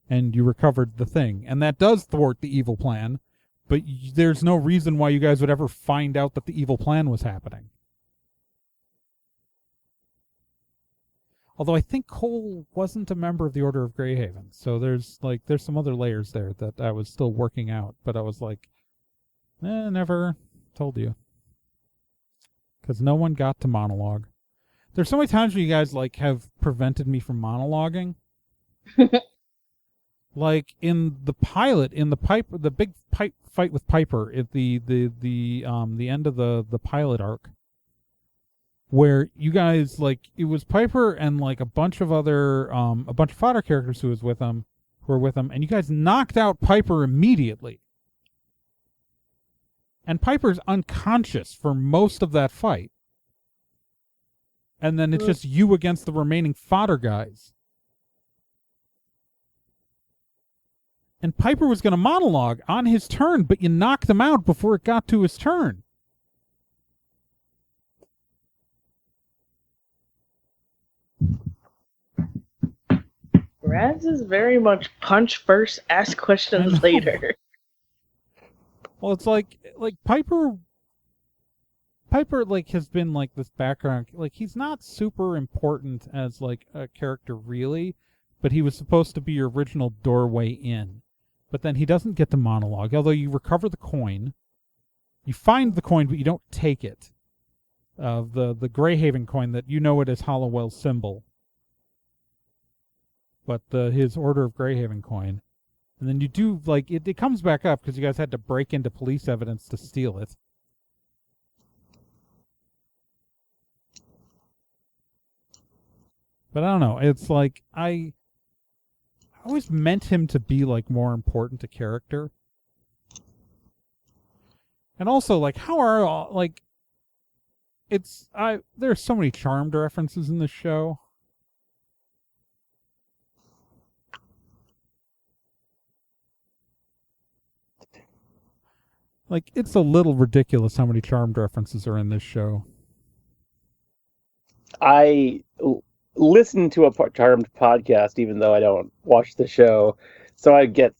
And you recovered the thing. And that does thwart the evil plan, but there's no reason why you guys would ever find out that the evil plan was happening. Although I think Cole wasn't a member of the Order of Greyhaven, so there's some other layers there that I was still working out, but I was like, never told you. Because no one got to monologue. There's so many times where you guys, like, have prevented me from monologuing. Like in the pilot, in the big pipe fight with Piper at the end of the pilot arc, where you guys, like, it was Piper and, like, a bunch of fodder characters who were with him, and you guys knocked out Piper immediately. And Piper's unconscious for most of that fight. And then it's just you against the remaining fodder guys. And Piper was going to monologue on his turn, but you knocked him out before it got to his turn. Raz is very much punch first, ask questions later. Well, it's like Piper, like, has been, like, this background, like, he's not super important as, like, a character really, but he was supposed to be your original doorway in. But then he doesn't get to monologue, although you recover the coin. You find the coin, but you don't take it. The Greyhaven coin that you know it as Hollowell's symbol. But his Order of Greyhaven coin. And then you do, like, it comes back up because you guys had to break into police evidence to steal it. But I don't know, it's like, I always meant him to be, like, more important to character. And also, like, how are, like, there's so many Charmed references in this show. Like, it's a little ridiculous how many Charmed references are in this show. I listen to a Charmed podcast, even though I don't watch the show, so I get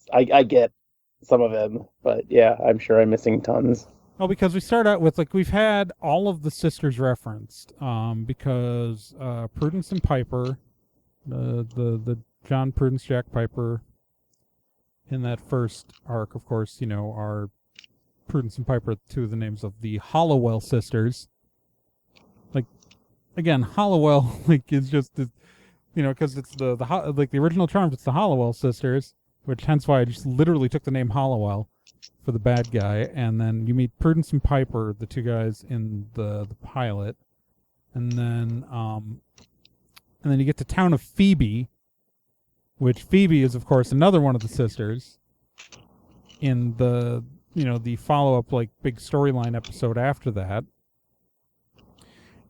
some of them. But yeah, I'm sure I'm missing tons. Well, because we start out with, like, we've had all of the sisters referenced, because Prudence and Piper, the John Prudence, Jack Piper, in that first arc, of course, you know, are Prudence and Piper, two of the names of the Hollowell sisters. Like, again, Hollowell, like, is just, you know, because it's the original Charmed, it's the Hollowell sisters, which hence why I just literally took the name Hollowell for the bad guy. And then you meet Prudence and Piper, the two guys in the pilot, and then you get to town of Phoebe, which Phoebe is, of course, another one of the sisters in the, you know, the follow-up, like, big storyline episode after that.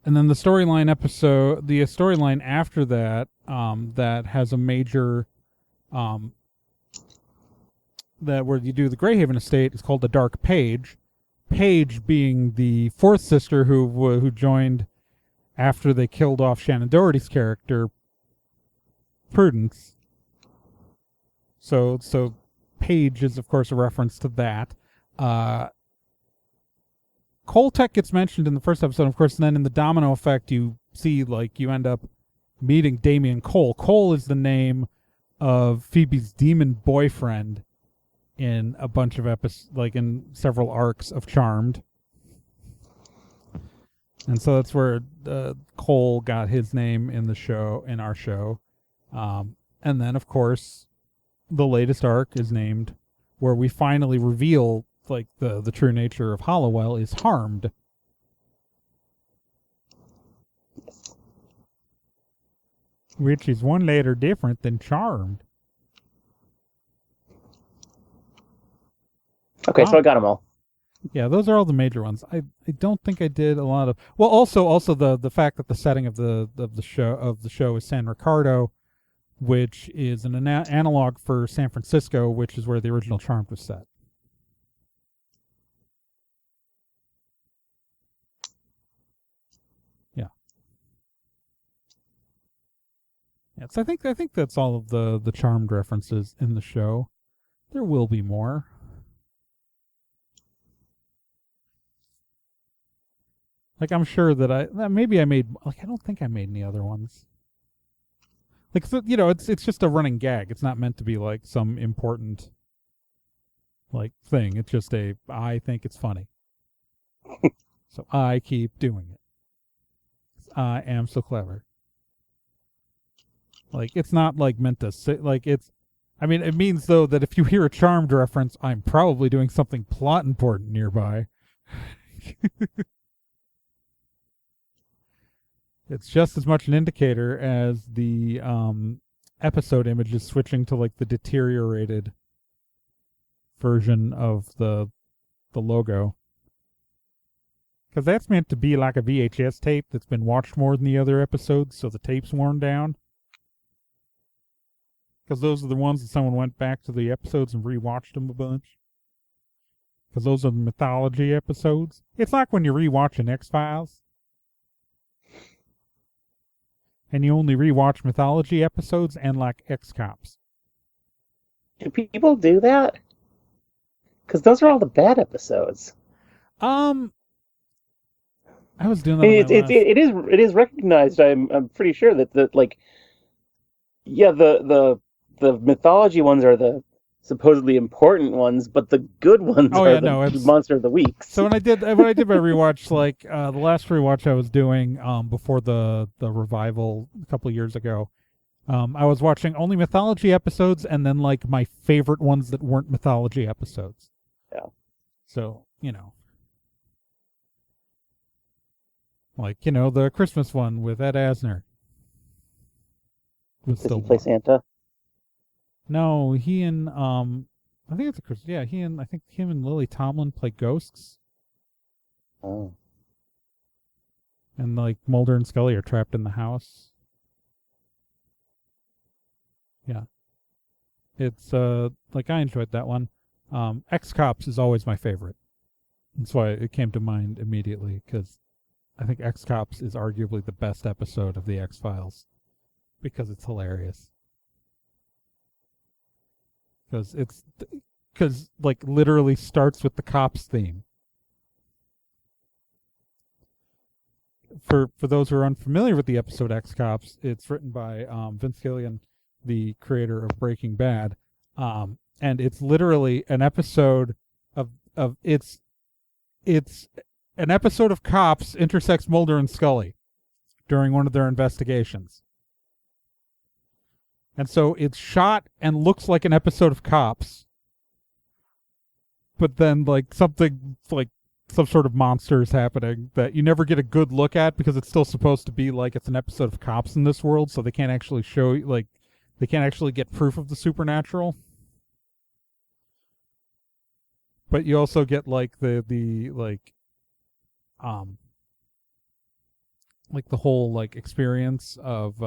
And then the storyline after that, that has a major, that where you do the Greyhaven estate is called the Dark Page. Page being the fourth sister who joined after they killed off Shannon Doherty's character, Prudence. So Page is, of course, a reference to that. Coltech gets mentioned in the first episode, of course, and then in the domino effect, you see, like, you end up meeting Damian Cole. Cole is the name of Phoebe's demon boyfriend in a bunch of episodes, like in several arcs of Charmed. And so that's where Cole got his name in the show, in our show. And then, of course, the latest arc is named, where we finally reveal like the true nature of Hollowell is harmed. Which is one letter different than charmed. Okay, Wow. so I got them all. Yeah, those are all the major ones. I don't think I did a lot of. Well, also the fact that the setting of the show is San Ricardo, which is an analog for San Francisco, which is where the original Charmed was set. Yeah. Yeah, so I think that's all of the Charmed references in the show. There will be more. Like, I'm sure that maybe I made, like, I don't think I made any other ones. Like, so, you know, it's just a running gag. It's not meant to be like some important, like, thing. It's just I think it's funny. So I keep doing it. I am so clever. Like, it's not like meant to say, like, it's, I mean, it means though that if you hear a Charmed reference, I'm probably doing something plot important nearby. It's just as much an indicator as the episode images switching to like the deteriorated version of the logo. Because that's meant to be like a VHS tape that's been watched more than the other episodes, so the tape's worn down. Because those are the ones that someone went back to the episodes and rewatched them a bunch. Because those are the mythology episodes. It's like when you rewatch an X-Files. And you only rewatch mythology episodes and like X-Cops. Do people do that? Because those are all the bad episodes. I was doing that. It is recognized. I'm pretty sure that like, yeah, the mythology ones are the supposedly important ones, but the good ones are the Monster of the Week. So when I did my rewatch, like the last rewatch I was doing before the revival a couple of years ago, I was watching only mythology episodes and then like my favorite ones that weren't mythology episodes. Yeah. So, you know. Like, you know, the Christmas one with Ed Asner. Does he play Santa? No, he and I think it's a Christmas. Yeah, I think him and Lily Tomlin play ghosts. Oh. And like Mulder and Scully are trapped in the house. Yeah. It's like I enjoyed that one. X-Cops is always my favorite. That's why it came to mind immediately, because I think X-Cops is arguably the best episode of the X-Files because it's hilarious. Because like literally starts with the Cops theme. For those who are unfamiliar with the episode X-Cops, it's written by Vince Gilligan, the creator of Breaking Bad, and it's literally an episode of it's an episode of Cops intersects Mulder and Scully during one of their investigations. And so it's shot and looks like an episode of Cops, but then like something like some sort of monster is happening that you never get a good look at because it's still supposed to be like it's an episode of Cops in this world, so they can't actually show you, like, they can't actually get proof of the supernatural. But you also get like the the whole like experience of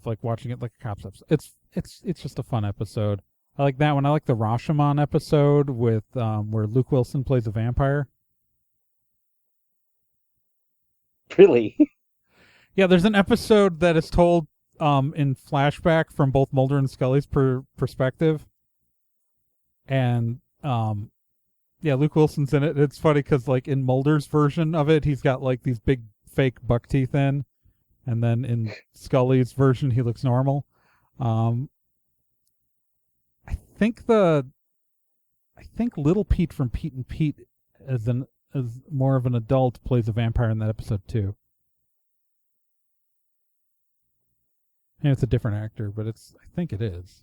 like watching it like a Cops episode. It's just a fun episode. I like that one. I like the Rashomon episode with where Luke Wilson plays a vampire. Really? Yeah, there's an episode that is told in flashback from both Mulder and Scully's perspective. And yeah, Luke Wilson's in it. It's funny because like in Mulder's version of it, he's got like these big fake buck teeth in. And then in Scully's version, he looks normal. I think Little Pete from Pete and Pete as more of an adult plays a vampire in that episode too. And it's a different actor, but I think it is.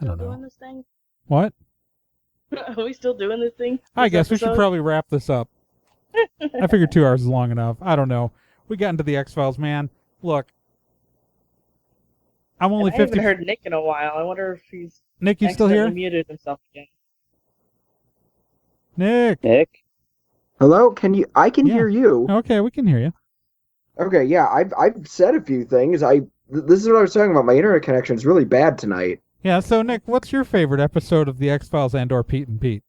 I don't know. Doing this thing? What? Are we still doing this thing? I This guess we should episode? probably wrap this up. I figured 2 hours is long enough. I don't know. We got into the X-Files, man. Look, I'm only I 50. haven't heard Nick in a while. I wonder if he's Nick, you still accidentally here? muted himself again. Nick. Nick? Hello, can you? I can Yeah. hear you. Okay, we can hear you. Okay, yeah, I've said a few things. This is what I was talking about. My internet connection is really bad tonight. Yeah, so Nick, what's your favorite episode of the X-Files and/or Pete and Pete?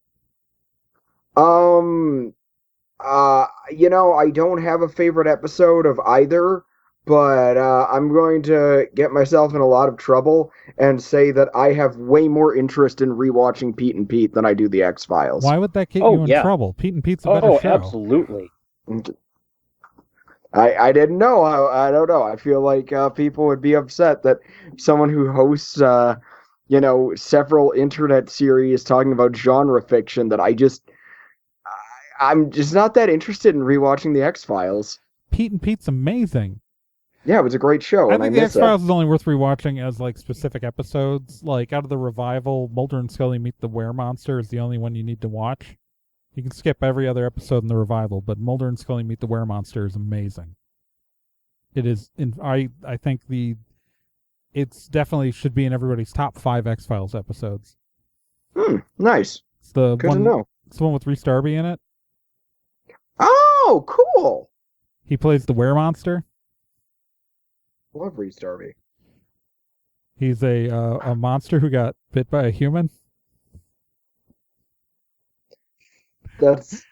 I don't have a favorite episode of either, but I'm going to get myself in a lot of trouble and say that I have way more interest in rewatching Pete and Pete than I do the X-Files. Why would that get Oh, you in yeah. trouble? Pete and Pete's a better show. Absolutely. I didn't know. I don't know. I feel like people would be upset that someone who hosts, several internet series talking about genre fiction that I'm just not that interested in rewatching the X-Files. Pete and Pete's amazing. Yeah, it was a great show, I and I think the miss it. X-Files is only worth rewatching as like specific episodes. Like out of the revival, Mulder and Scully Meet the Weremonster is the only one you need to watch. You can skip every other episode in the revival, but Mulder and Scully Meet the Weremonster is amazing. It is. I think it's definitely should be in everybody's top 5 X-Files episodes. Nice. It's the Good one. to know. It's the one with Rhys Darby in it. Oh, cool. He plays the Weremonster. Love Rhys Darby. He's a monster who got bit by a human. That's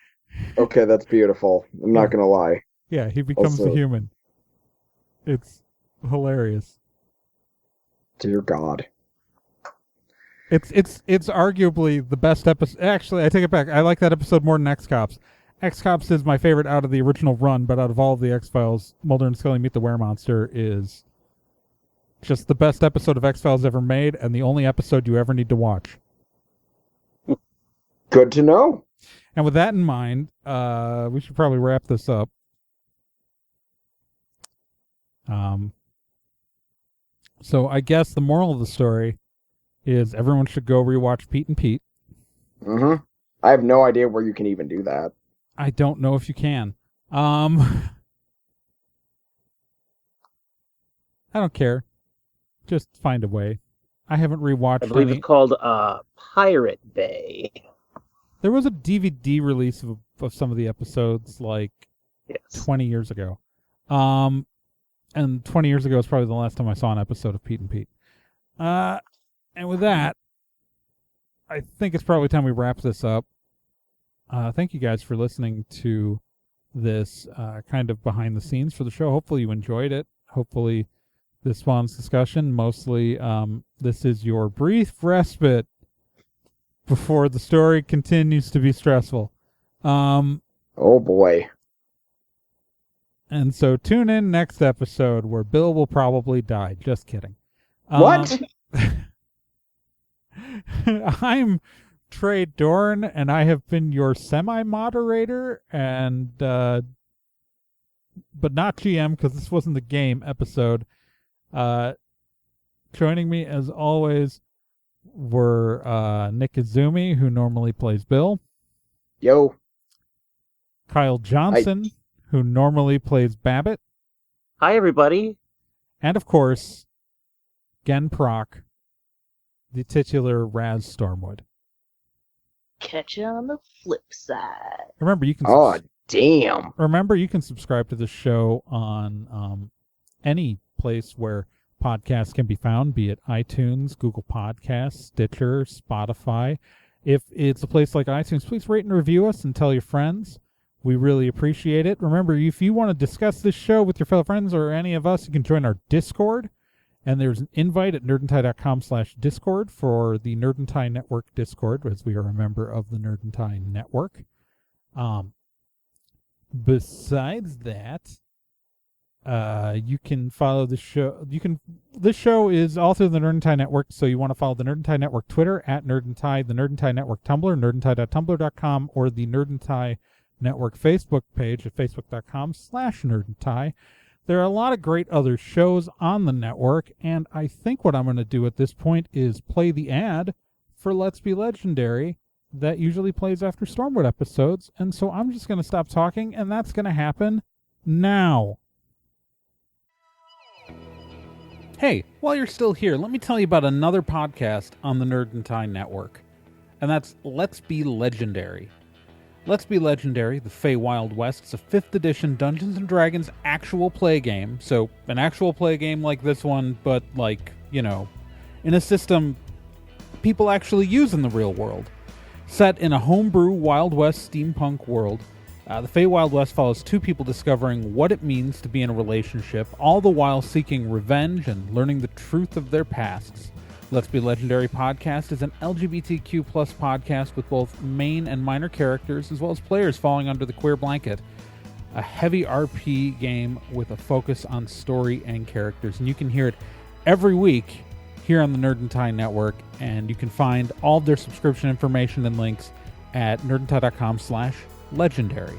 okay. That's beautiful. I'm not gonna lie. Yeah, he becomes Also- a human. It's hilarious. Dear God. It's arguably the best episode. Actually, I take it back. I like that episode more than X-Cops. X-Cops is my favorite out of the original run, but out of all of the X-Files, Mulder and Scully Meet the Weremonster is just the best episode of X-Files ever made, and the only episode you ever need to watch. Good to know. And with that in mind, we should probably wrap this up. So I guess the moral of the story is everyone should go rewatch Pete and Pete. Mm-hmm. I have no idea where you can even do that. I don't know if you can. I don't care. Just find a way. I haven't rewatched I believe any. it's called Pirate Bay. There was a DVD release of some of the episodes like Yes. 20 years ago. And 20 years ago is probably the last time I saw an episode of Pete and Pete. And with that, I think it's probably time we wrap this up. Thank you guys for listening to this kind of behind the scenes for the show. Hopefully you enjoyed it. Hopefully this spawns discussion. Mostly this is your brief respite before the story continues to be stressful. Oh boy. And so tune in next episode where Bill will probably die. Just kidding. What? I'm Trey Dorn, and I have been your semi-moderator, and but not GM because this wasn't the game episode. Joining me as always were Nick Izumi, who normally plays Bill, Yo. Kyle Johnson, who normally plays Babbitt, Hi, everybody. and of course, Gen Proc, the titular Raz Stormwood. Catch you on the flip side. Remember, you can Oh, damn. remember you can subscribe to the show on any place where podcasts can be found, be it iTunes, Google Podcasts, Stitcher, Spotify. If it's a place like iTunes, please rate and review us and tell your friends. We really appreciate it. Remember, if you want to discuss this show with your fellow friends or any of us, you can join our Discord. And there's an invite at nerdandtie.com/Discord for the Nerd and Tie Network Discord, as we are a member of the Nerd and Tie Network. Besides that, you can follow the show. This show is all through the Nerd and Tie Network, so you want to follow the Nerd and Tie Network Twitter at Nerd and Tie, the Nerd and Tie Network Tumblr, nerdandtie.tumblr.com, or the Nerd and Tie Network Facebook page at facebook.com/nerdandtie. There are a lot of great other shows on the network, and I think what I'm going to do at this point is play the ad for Let's Be Legendary that usually plays after Stormwood episodes, and so I'm just going to stop talking, and that's going to happen now. Hey, while you're still here, let me tell you about another podcast on the Nerd and Tie Network, and that's Let's Be Legendary. Let's Be Legendary, the Feywild West, is a 5th edition Dungeons & Dragons actual play game, so an actual play game like this one, but like, you know, in a system people actually use in the real world. Set in a homebrew Wild West steampunk world, the Feywild West follows two people discovering what it means to be in a relationship, all the while seeking revenge and learning the truth of their pasts. Let's Be Legendary podcast is an LGBTQ+ podcast with both main and minor characters, as well as players falling under the queer blanket. A heavy RP game with a focus on story and characters, and you can hear it every week here on the Nerd and Tie Network, and you can find all of their subscription information and links at nerdandtie.com/legendary.